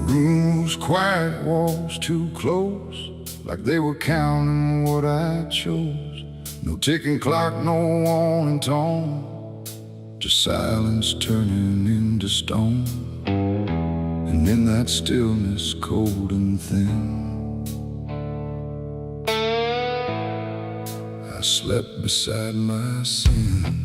Rooms quiet, walls too close, like they were counting what I chose. No ticking clock, no warning tone, just silence turning into stone. And in that stillness, cold and thin, I slept beside my sins.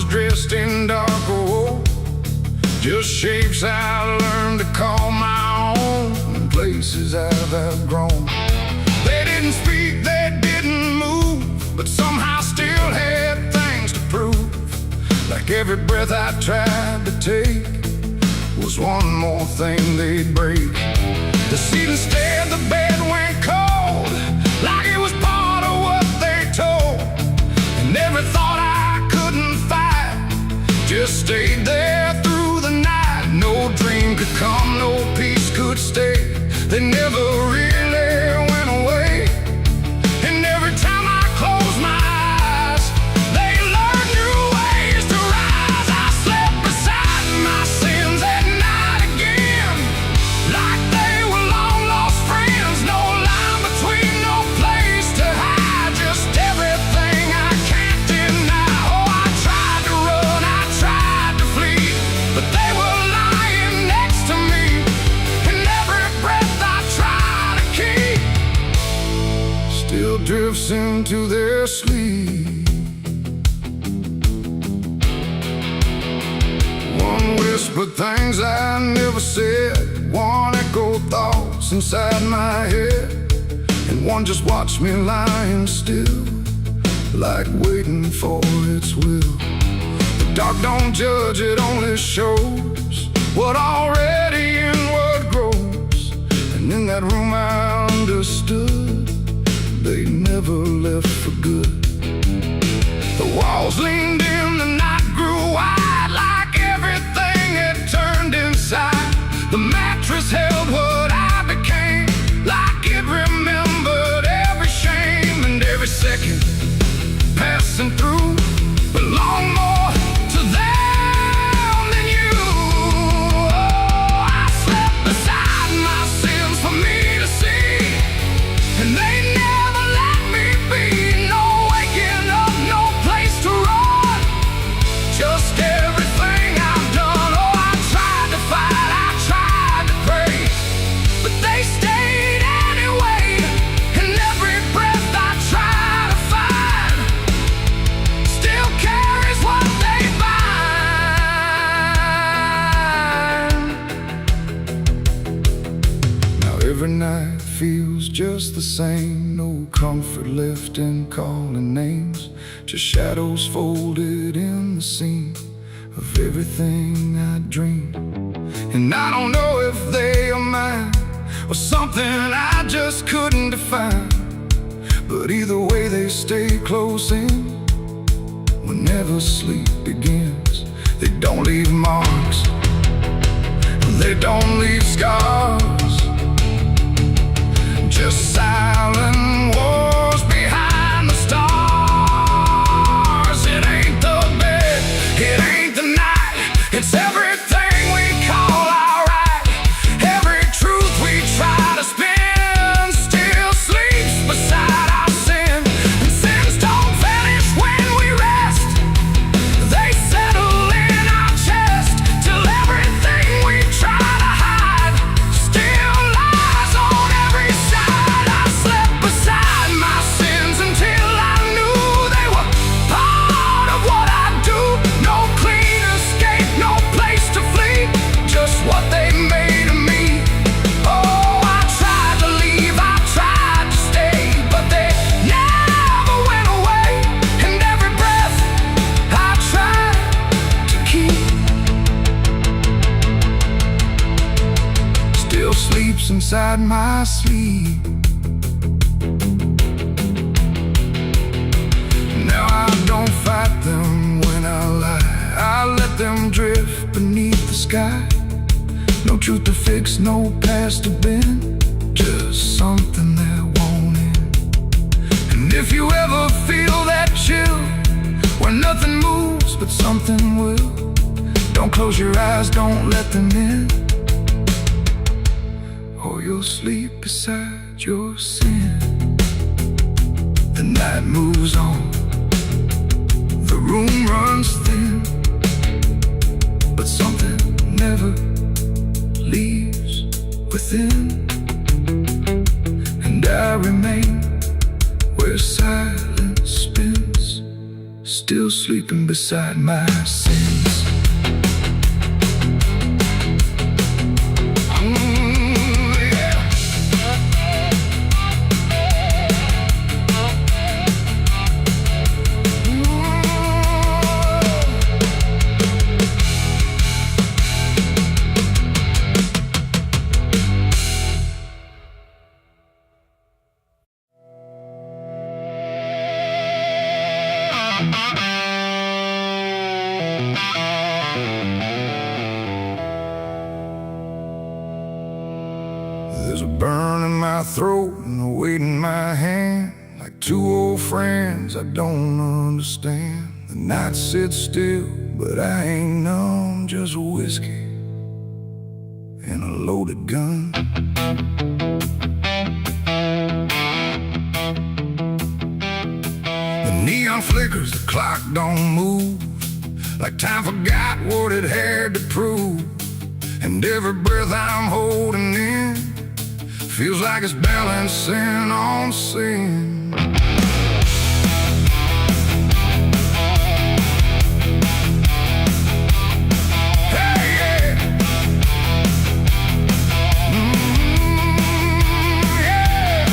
Dressed in dark gold, just shapes I learned to call my own, and places I've outgrown. They didn't speak, they didn't move, but somehow still had things to prove. Like every breath I tried to take was one more thing they'd break. The ceiling stared, the bed went cold, like it was part of what they told. And every thought I couldn't fight just stayed there through the night. No dream could come, no peace could stay. They never really went away. And every time I close my eyes, they learn new ways to rise. I slept beside my sins at night again, like they were long lost friends. No line between, no place to hide, just everything I can't deny. Oh, I tried to run, I tried to flee, but they were lying next to me. And every breath I try to keep still drifts into their sleep. One whispered things I never said, one echoed thoughts inside my head, and one just watched me lying still, like waiting for its will. The dark don't judge, it only shows what already inward grows. And in that room I understood they never left second passing through belong more to them than you. Oh, I slept beside my sins for me to see, and they never let me be. No waking up, no place to run, just everything I've done. Oh, I tried to fight, I tried to pray, but they stayed anyway. And every breath I try to find still carries what they bind. Now every night feels just the same. No comfort left in calling names, just shadows folded in the seam of everything I dream. And I don't know if they are mine or something I just couldn't define, but either way they stay close in. Whenever sleep begins, they don't leave marks, they don't leave scars, just silent wars behind the stars. It ain't the bed, it ain't the night, it's everything we call our right. Every truth we try to spin still sleeps beside our sin. And sins don't vanish when we rest, they settle in our chest till everything we try to hide still lies on every side. I slept beside my sins until I knew they were part of what I do. No clean escape, no place to flee, just what they made of me. Oh, I tried to leave, I tried to stay, but they never went away. And every breath I tried to keep still sleeps inside my sleep. Now I don't fight them when I lie, I let them drift beneath the sky. No truth to fix, no past to bend, just something that won't end. And if you ever feel that chill where nothing moves but something will, don't close your eyes, don't let them in, or you'll sleep beside your sin. The night moves on, the room runs thin, but something never leaves within. And I remain where silence spins, still sleeping beside my sins. There's a burn in my throat and a weight in my hand, like two old friends I don't understand. The night sits still, but I ain't numb, just whiskey and a loaded gun. The neon flickers, the clock don't move, like time forgot what it had to prove. And every breath I'm holding in feels like it's balancing on sin. Hey, yeah. Yeah.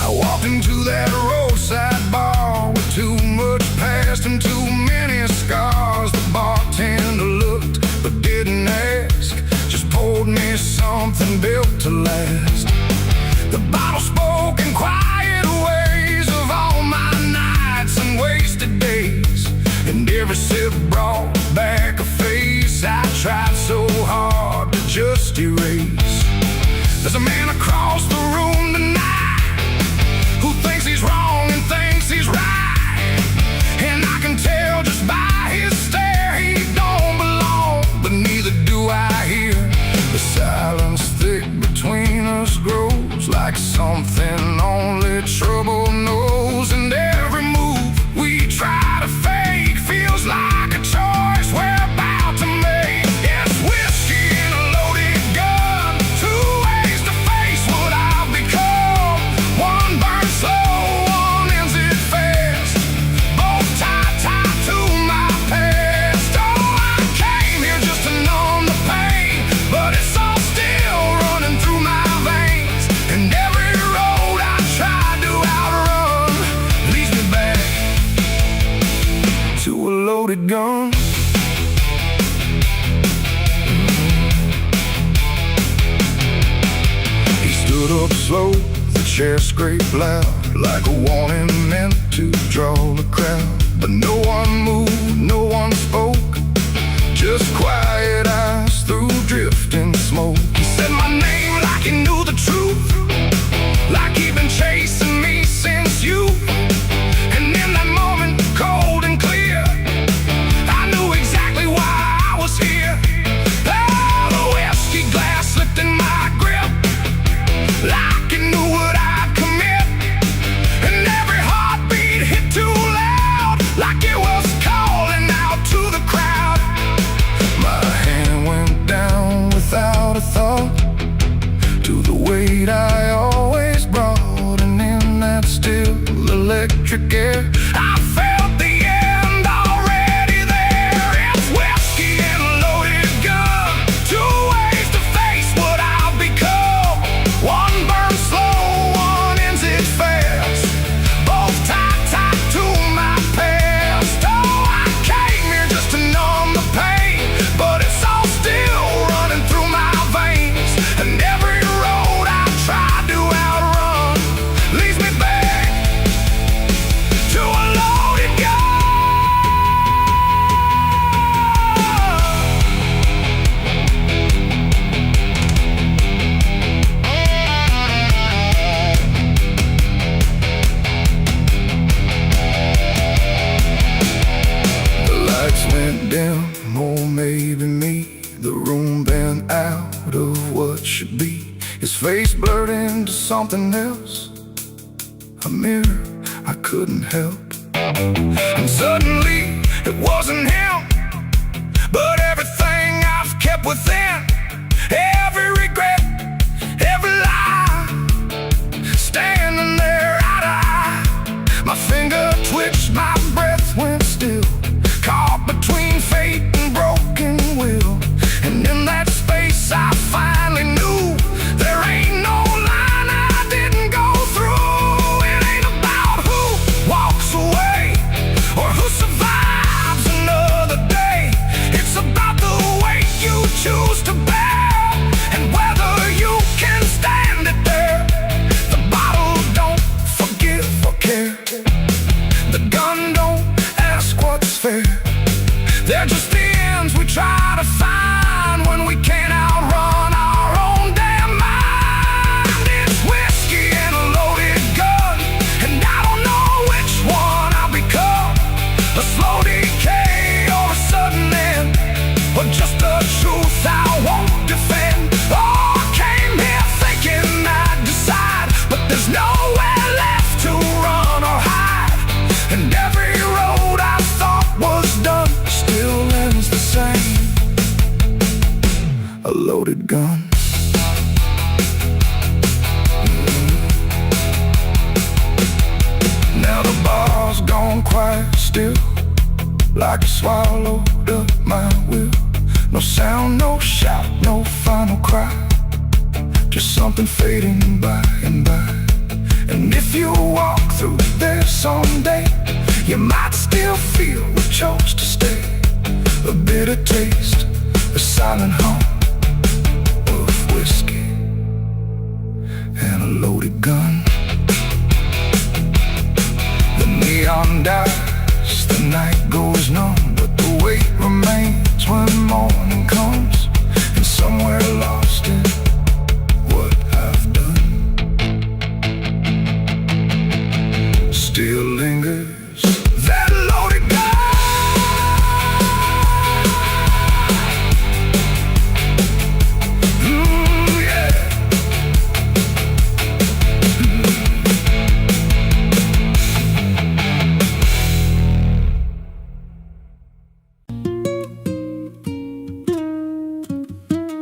I walked into that roadside bar with too much past and too many scars. The bartender looked but didn't ask, just poured me something built to last. The bottle spoke in quiet loaded gun. He stood up slow, the chair scraped loud, like a warning meant to draw the crowd. But no one moved, no one spoke, just quiet eyes through drifting smoke. He said my name like he knew the truth, like he'd been chasing me since youth. And in that moment, cold and clear, I knew exactly why I was here. Oh, the whiskey glass slipped in my grip, like it knew what I'd commit. And every heartbeat hit too loud, like it was calling out to the crowd. My hand went down without a thought to the weight I always brought, and in that still electric air, I felt the end already there. It's whiskey and a loaded gun, two ways to face what I'll become. One burns slow, one ends it fast, both tied to my past. Oh, I came here just to numb the pain, but it's all still running through my veins. And every road I tried to outrun leads me back to a loaded gun. The lights went dim, or maybe me. The room bent out of what should be. His face blurred into something else, a mirror I couldn't help. And suddenly it wasn't him, but everything I've kept within, every regret, every lie, standing there eye to eye. My finger twitched, my breath went still, caught between fate and broken will. And in that space I finally knew there ain't no line I didn't go through. It ain't about who walks away or who survives another day. It's about the weight you choose to bear and whether you can stand it there. The bottle don't forgive or care, the gun don't ask what's fair. They're just the ends we try to find when we can't outrun our own damn mind. It's whiskey and a loaded gun, and I don't know which one I'll become, a slow decay or a sudden end, or just the truth I won't defend. Oh, I came here thinking I'd decide, but there's nowhere left to run or hide. And every road I thought was done still ends the same, a loaded gun. Now the bar's gone quiet still, like it swallowed up my will. No sound, no shout, no final cry, just something fading by and by. And if you walk through there someday, you might still feel we chose to stay. A bitter taste, a silent hum of whiskey and a loaded gun. The neon dies, the night goes numb, but the weight remains when morning comes. And somewhere lost in what I've done still lingers that loaded gun.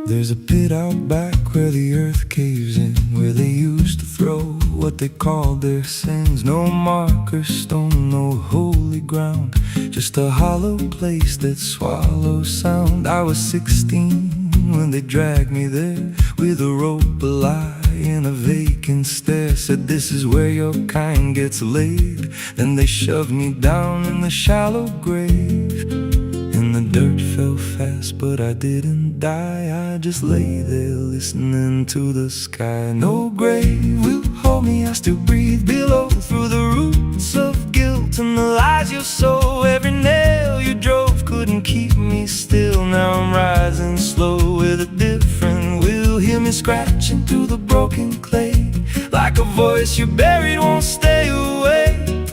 There's a pit out back where the earth caves in, where they used to throw what they called their sins. No marker stone, no holy ground, just a hollow place that swallows sound. I was 16 when they dragged me there, with a rope, a lie, in a vacant stare, said this is where your kind gets laid. Then they shoved me down in the shallow grave, and the dirt fell fast, but I didn't die. I just lay there listening to the sky. No grave will hold me, I still breathe below, through the roots of guilt and the lies you sow. Every nail you drove couldn't keep me still. Now I'm rising slow with a different will. Hear me scratching through the broken clay, like a voice you buried won't stay away.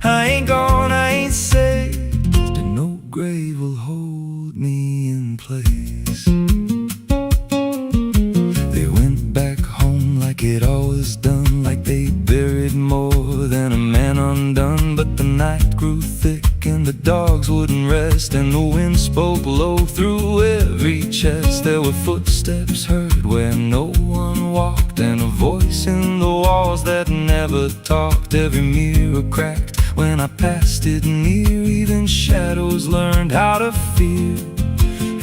I ain't gone, I ain't saved, and no grave will hold me in place. They went back home like it always done, like they buried more than a man undone. But the night grew thick and the dogs wouldn't rest, and the wind spoke low through every chest. There were footsteps heard where no one walked, and a voice in the walls that never talked. Every mirror cracked when I passed it near, even shadows learned how to fear.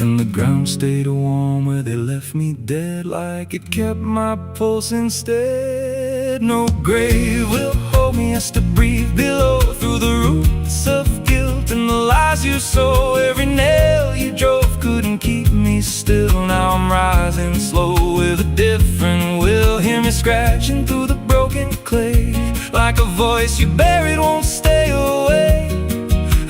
And the ground stayed warm where they left me dead, like it kept my pulse instead. No grave will hold me, I still breathe below, through the roots of guilt and the lies you sow. Every nail you drove couldn't keep me still. Now I'm rising slow with a different will. Hear me scratching through the broken clay, like a voice you buried won't stay away.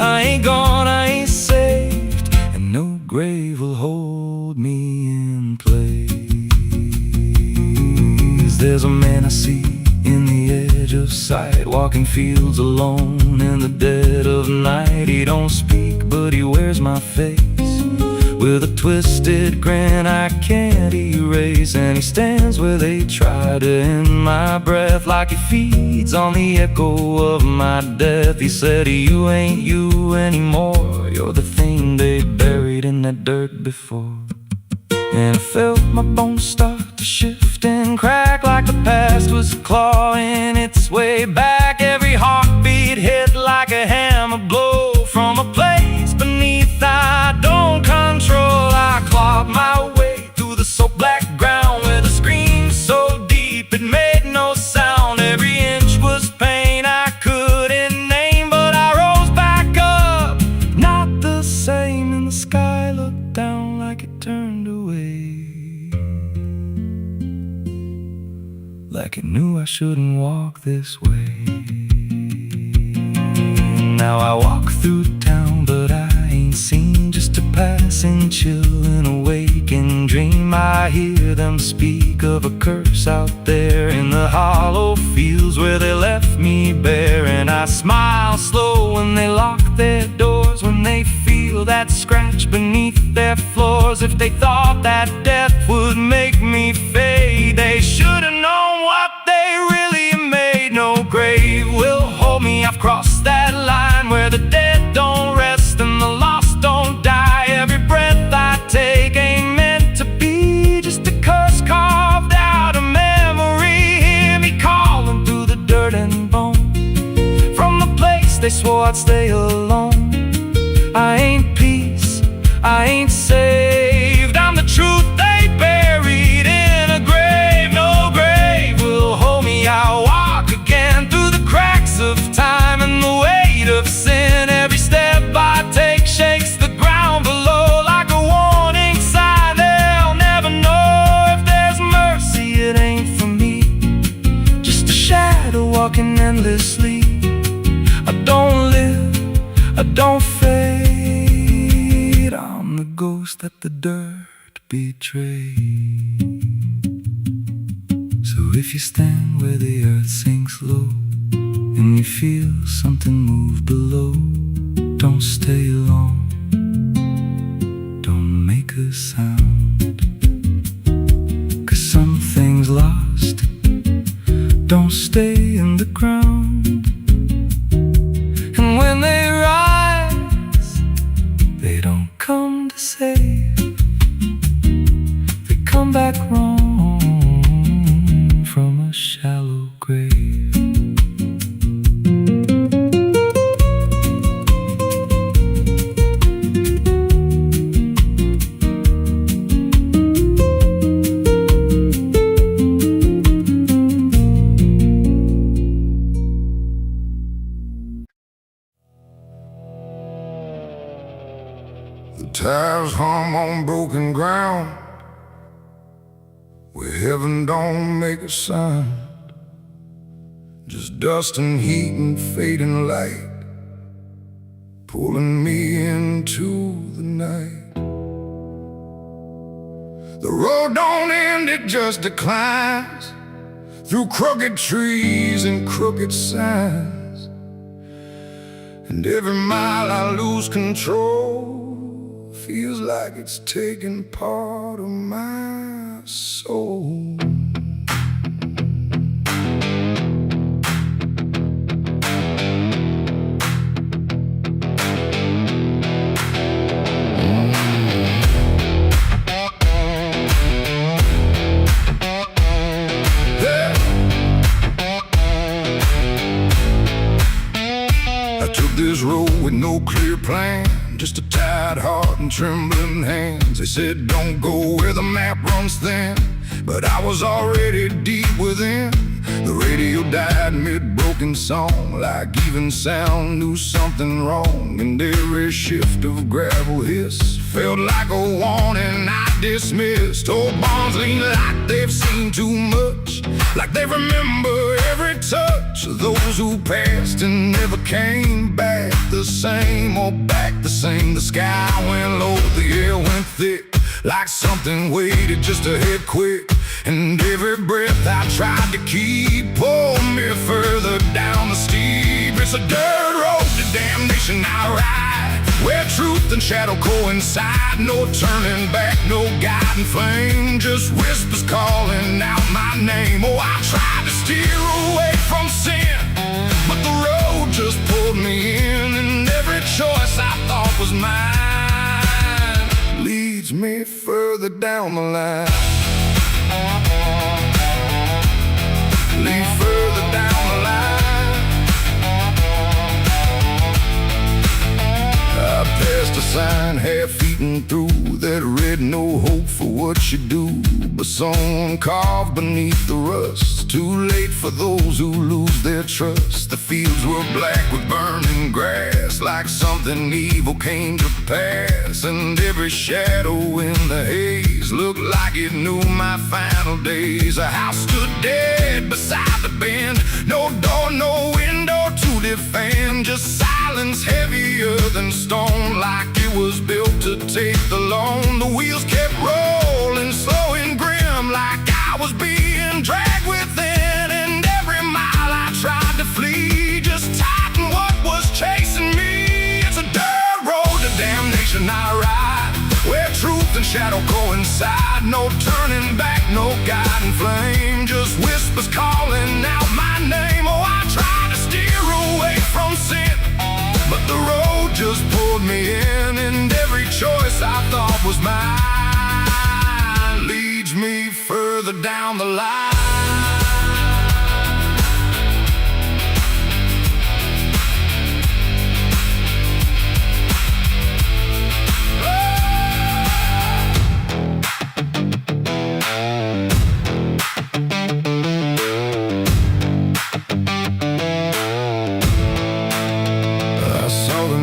I ain't gone, I ain't saved, and no grave will hold me in place. There's a man I see in the edge of sight, walking fields alone in the dead of night. He don't speak, but he wears my face with a twisted grin I can't erase. And he stands where they try to end my breath, like he feeds on the echo of my death. He said, you ain't you anymore, you're the thing they buried in that dirt before. And I felt my bones start to shift and crack, like the past was clawing its way back. Every heartbeat hit like a hammer blow from a place beneath I don't control. I clawed my way through the soap black ground with a scream so deep it made no sound. Every inch was pain I couldn't name, but I rose back up, not the same. And the sky looked down like it turned away, like it knew I shouldn't walk this way. Now I walk through town, but I ain't seen, just a passing chill in a waking dream. I hear them speak of a curse out there in the hollow fields where they left me bare. And I smile slow when they lock their doors, when they feel that scratch beneath their floors. If they thought that death would make me fade, they should've known what they really made. No grave will hold me, I've crossed that line where the dead don't rest and the lost don't die. Every breath I take ain't meant to be, just a curse carved out of memory. Hear me calling through the dirt and bone, from the place they swore I'd stay alone. I ain't peace, I ain't saved, I'm the truth they buried in a grave. No grave will hold me, I'll walk again through the cracks of time and the weight of sin. Every step I take shakes the ground below like a warning sign. They'll never know if there's mercy, it ain't for me, just a shadow walking endlessly. I don't live, I don't fade, I'm the ghost that the dirt betrayed. So if you stand where the earth sinks low and you feel something move below, don't stay long, don't make a sound, 'cause some things lost don't stay in the ground. And when they rise, they don't come to save, they come back wrong from a shallow grave. Tires hum on broken ground, where heaven don't make a sound. Just dust and heat and fading light, pulling me into the night. The road don't end, it just declines, through crooked trees and crooked signs. And every mile I lose control, feels like it's taking part of my soul. This road with no clear plan, just a tired heart and trembling hands. They said don't go where the map runs thin, but I was already deep within. The radio died mid-broken song, like even sound knew something wrong. And every shift of gravel hiss felt like a warning I dismissed. Old bonds lean like they've seen too much, like they remember every touch of those who passed and never came back the same, or back the same. The sky went low, the air went thick, like something waited just to hit quick. And every breath I tried to keep pulled me further down the steep. It's a dirt road to damnation I ride, where truth and shadow coincide. No turning back, no guiding flame, just whispers calling out my name. Oh, I tried to steer away from sin, but the road just pulled me in. And every choice I thought was mine leads me further down the line. Lead further down the line. I passed a sign half-eaten through that read no hope for what you do, but someone carved beneath the rust, too late for those who lose their trust. The fields were black with burning grass, like something evil came to pass. And every shadow in the haze looked like it knew my final days. A house stood dead beside the bend, no door, no window to defend, just silence heavier than stone, like it was built to take the loan. The wheels kept rolling slow and grim, like I was being dragged within. And every mile I tried to flee just tightened what was chasing me. It's a dirt road to damnation I ride, where truth and shadow coincide. No turning back, no guiding flame, just whispers calling out my name. Oh, I tried to steer away from sin, but the road just pulled me in. And every choice I thought was mine leads me further down the line.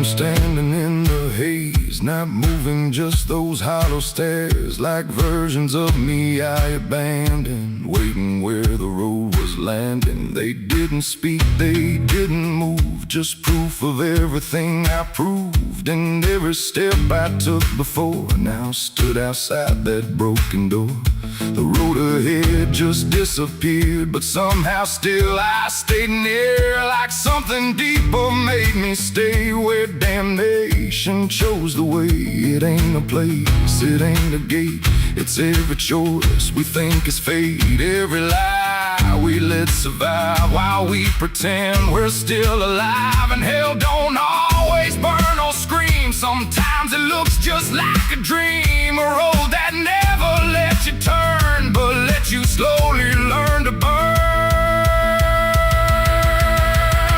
Standing in the haze, not moving, just those hollow stares, like versions of me I abandoned, waiting where the road was landing. They didn't speak, they didn't move, just proof of everything I proved. And every step I took before now stood outside that broken door. The road ahead just disappeared, but somehow still I stayed near, like something deeper made me stay, where damnation chose the way. It ain't a place, it ain't a gate, it's every choice we think is fate. Every lie we let survive while we pretend we're still alive. And hell don't always burn or scream, sometimes it looks just like a dream. A road that never lets you turn, but lets you slowly learn to burn.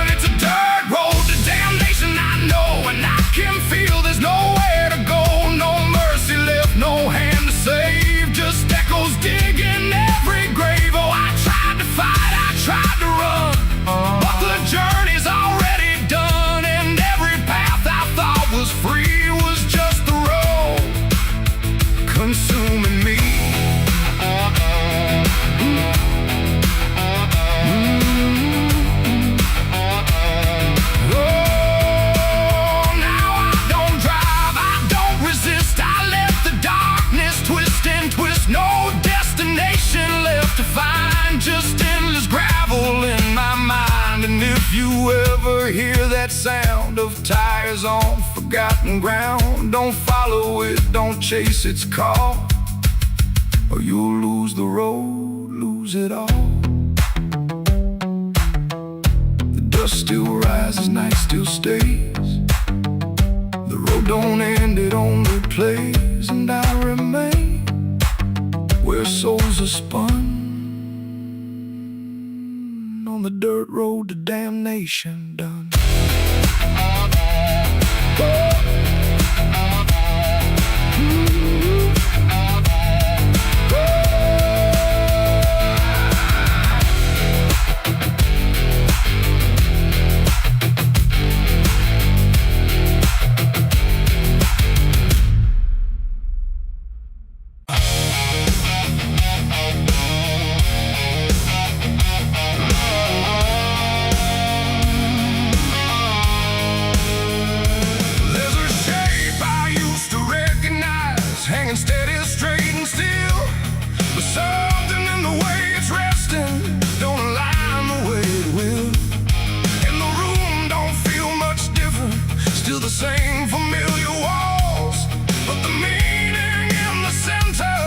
It's a dirt road to damnation I know, and I can feel there's nowhere to go. No mercy left, no hand to save, just echoes digging every grave. Oh, I tried to fight, I tried to run, but the journey's already done. sound of tires on forgotten ground. Don't follow it, don't chase its call, or you'll lose the road, lose it all. The dust still rises, night still stays. The road don't end, it only plays. And I remain where souls are spun, on the dirt road to damnation done. Hanging steady, straight and still, but something in the way it's resting don't align the way it will. And the room don't feel much different, still the same familiar walls, but the meaning in the center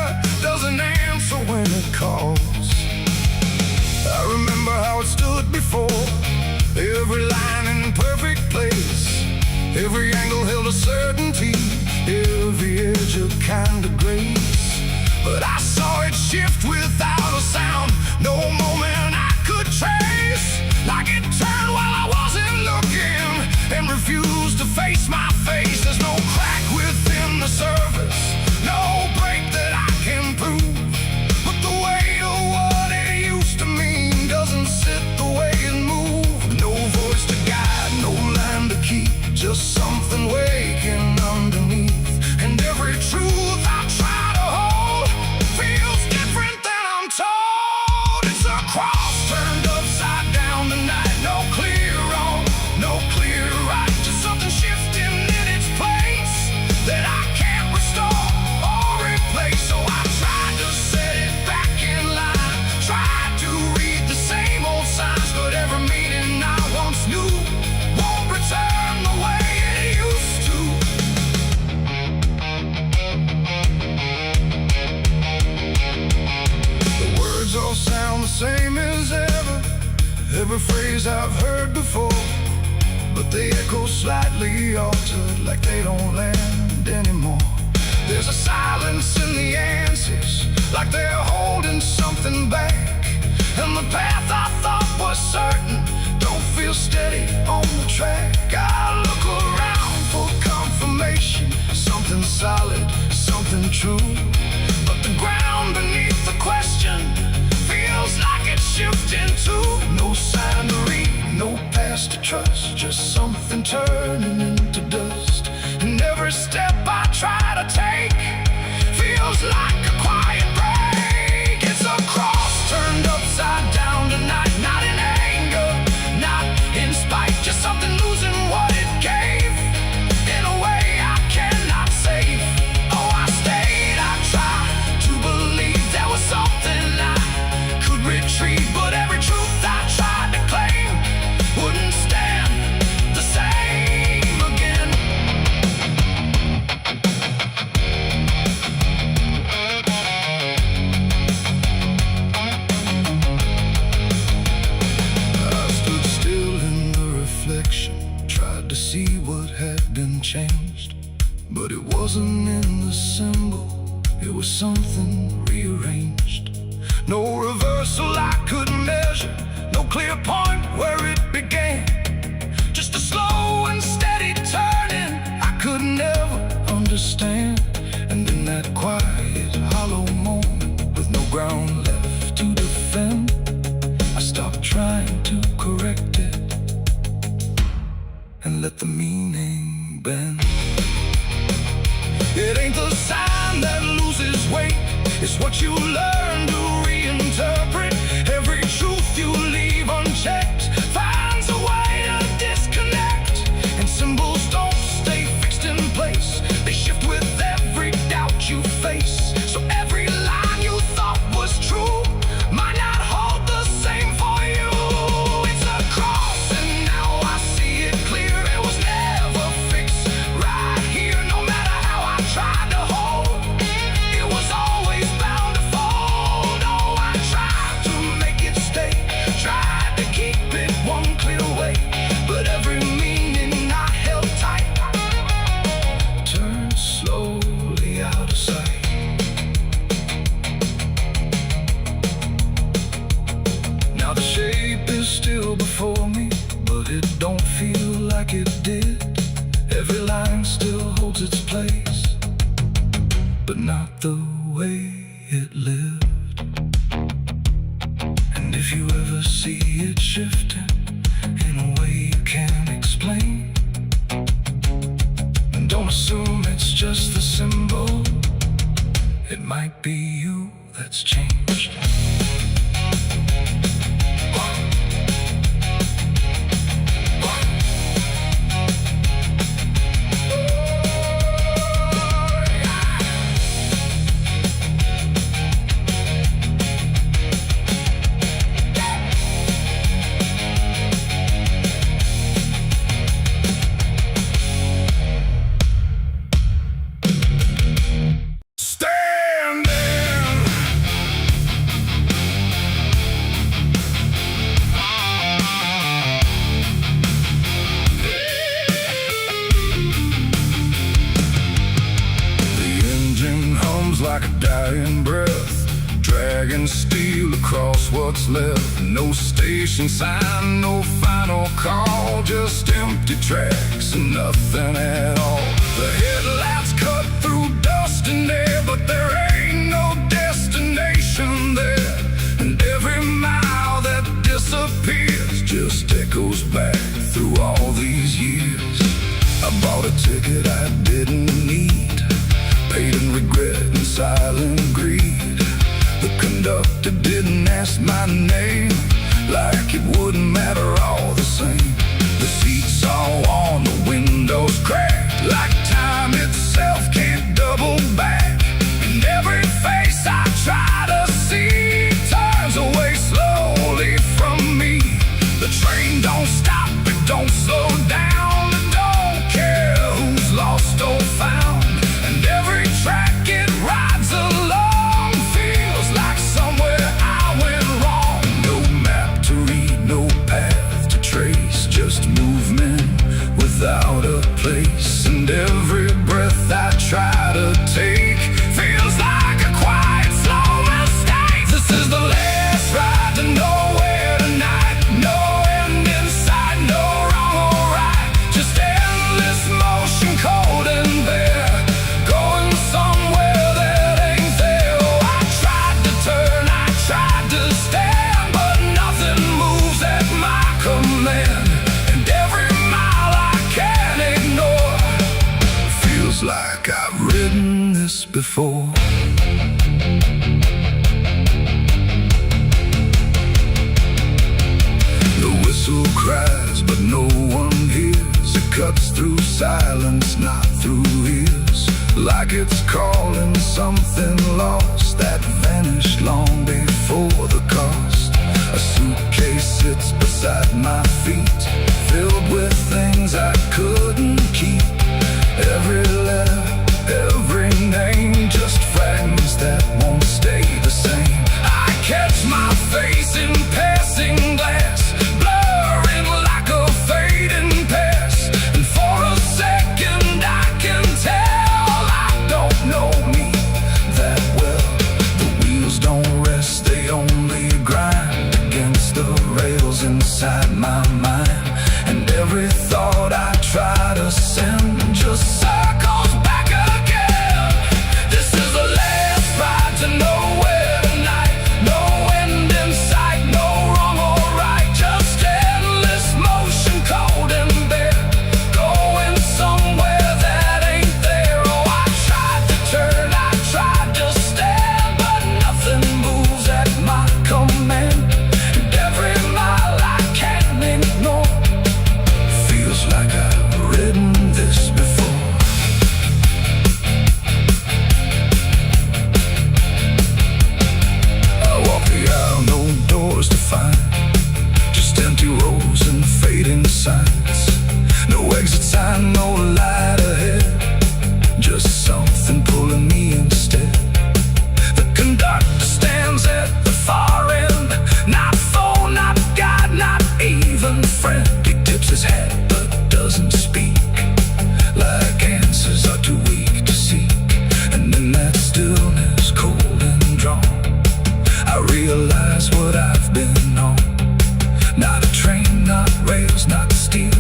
doesn't answer when it calls. I remember how it stood before, every line in perfect place, every angle held a certainty, every edge a kind of grace. But I saw it shift without a sound, no moment I could trace. Like it turned while I wasn't looking, and refused to face my face. There's no crack within the surface, no break that I can prove, but the weight of what it used to mean doesn't sit the way it moved. No voice to guide, no line to keep, just something waking underneath. And every truth I try to hold feels different than I'm told. It's a cross turned upside down tonight. No clear wrong, no clear right, just something shifting in its place that I can't restore or replace. So I tried to set it back in line, tried to read the same old signs, but every meaning I once knew won't return the way it used to. All sound the same as ever, every phrase I've heard before, but they echo slightly altered, like they don't land anymore. There's a silence in the answers, like they're holding something back, and the path I thought was certain don't feel steady on the track. I look around for confirmation, something solid, something true, but the ground beneath the question feels like it's shifting too. No sign to read, no past to trust, just something turning into dust. And every step I try to take feels like a quiet break. It's a cross turned upside down tonight, not in anger, not in spite, just something losing what it gave in a way I cannot save. Oh, I stayed, I tried to believe there was something I could retrieve, but every truth I tried to claim wouldn't stand the same again. I stood still in the reflection, tried to see what had been changed, but it wasn't in the symbol, it was something rearranged. No reversal I could measure, no clear point where it began, just a slow and steady turning I could never understand. And in that quiet, hollow moment, with no ground left to defend, I stopped trying to correct it and let the meaning bend. It ain't the sign that loses weight, it's what you learn to reinterpret. Every truth you leave unchecked finds a way to disconnect, and symbols don't stay fixed in place, they shift with every doubt you face. So every line you thought was true might not hold the same for you. It's a cross and now I see it clear, like it did. Every line still holds its place, but not the way it lived. And if you ever see it shifting in a way you can't explain, don't assume it's just the symbol. It might be you that's changed. Like a dying breath, dragging steel across what's left. No station sign, no final call, just empty tracks and nothing at all. The headlights cut through dust and air, but there ain't no destination there. And every mile that disappears just echoes back through all these years. I bought a ticket I didn't need, paid in regret and silent greed. The conductor didn't ask my name, like it wouldn't matter all the same. The seats all on, the windows cracked, like time itself can't double back. And every face I try to see turns away slowly from me. The train don't stop, it don't slow down, it don't care who's lost or found. And every track it rides along feels like somewhere I went wrong. No map to read, no path to trace, just movement without a place. And every breath I try to take feels like a quiet, slow mistake. This is the last ride to nowhere tonight. No end in sight, no wrong or right, just endless motion, cold and bare, going somewhere that ain't there. Oh, I tried to turn, I tried to stand, but nothing moves at my command. And every mile I can't ignore feels like I've ridden this before. The whistle cries, but no one hears. It cuts through silence, not through ears, like it's calling something lost that vanished long before the cost. A suitcase sits beside my feet, filled with things I couldn't keep. Every letter, every name, just fragments that won't stay the same. I catch my face in passing glass, blurring like a fading past. And for a second I can tell I don't know me that well. The wheels don't rest, they only grind against the rails inside my mind. And every thought I try to send just circles back again. This is the last ride to nowhere tonight. No end in sight, no wrong or right, just endless motion, cold and bare, going somewhere that ain't there. Oh, I tried to turn, I tried to stand, but nothing moves at my command. And every mile I can't ignore feels like I've ridden this before. I walk the aisle, no doors to find, just empty rows and fading signs. No exit sign, no light ahead, just something pulling me instead. The conductor stands at the far end, not phone, not guide, not even friend. He tips his hat but doesn't speak, like answers are too weak to seek. And in that stillness, cold and drawn, I realize what I've been on. Not a train, not rails, not steel,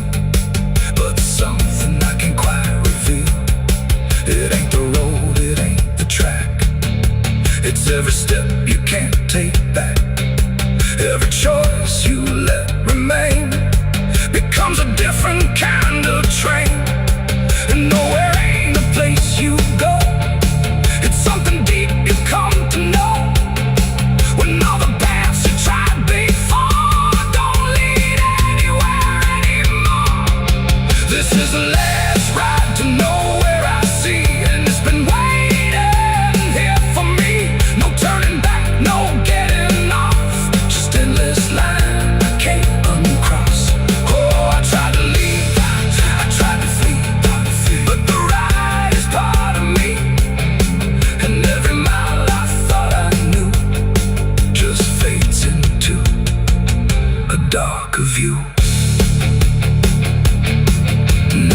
every step you can't take back, every choice you let remain becomes a different kind of train. And nowhere ain't a place you go, it's something deep you come to know. When all the paths you tried before don't lead anywhere anymore, this is the last ride to nowhere I see, and it's been waiting here for me. No turning back, no getting off, just endless line I can't uncross. Oh, I tried to leave, I tried to flee, but the ride is part of me. And every mile I thought I knew just fades into a darker view.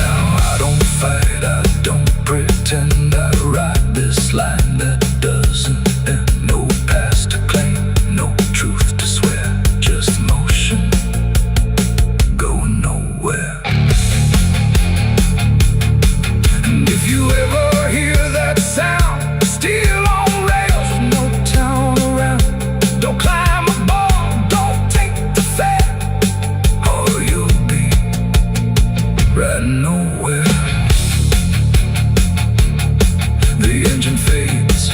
Now I don't fight, I don't pretend, I ride this line that doesn't end. No past to claim, no truth to swear, just motion going nowhere. And if you ever hear that sound, still on rails with no town around, don't climb aboard, don't take the fare, or you'll be riding nowhere. The engine fades,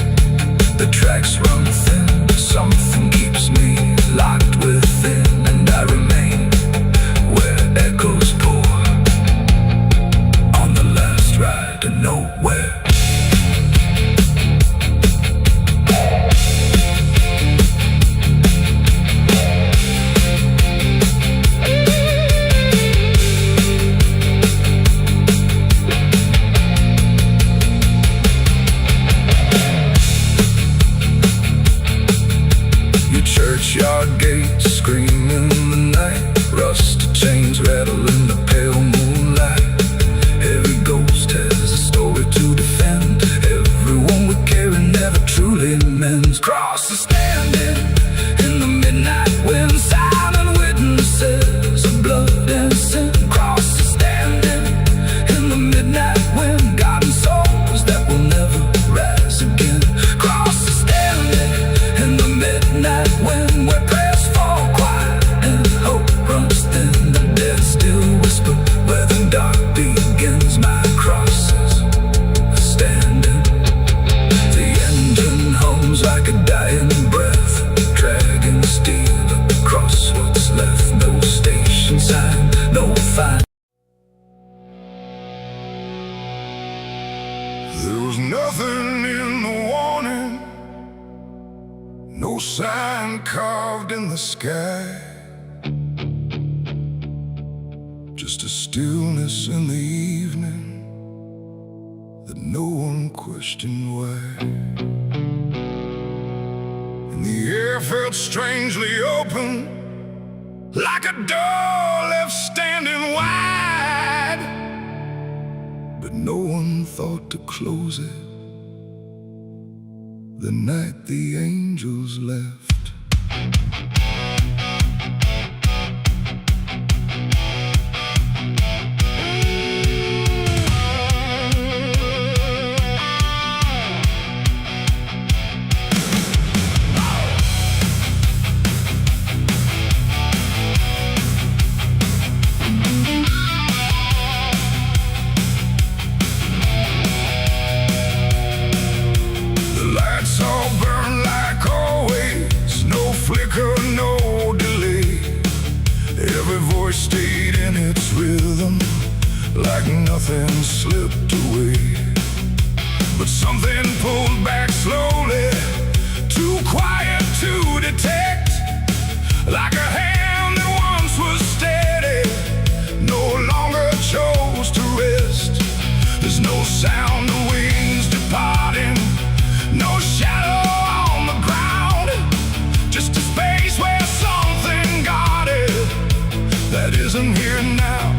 the tracks run thin, something keeps me locked within, and I remain where echoes pour on the last ride to nowhere. Your churchyard gates scream in the night, rusted chains rattle in the pale moonlight. Every ghost has a story to defend, everyone we carry never truly mends. Crosses standing in the midnight wind, silent witnesses of blood and sin. Crosses standing in the midnight wind, guiding souls that will never rise again. Crosses standing in the midnight wind, where prayers fall quiet and hope runs thin. The dead still whisper where the dark begins. My crosses are standing. The engine hums like a dying breath, dragging steel across what's left. No station sign, no fine. There was nothing in the warning, no sign carved in the sky, just a stillness in the evening that no one questioned why. And the air felt strangely open, like a door left standing wide, but no one thought to close it the night the angels left. Stayed in its rhythm, like nothing slipped away. But something pulled back slowly, too quiet to detect, like a hand that once was steady, no longer chose to rest. There's no sound of wings departing, no shadow on the ground, just a space where something guarded that isn't here now.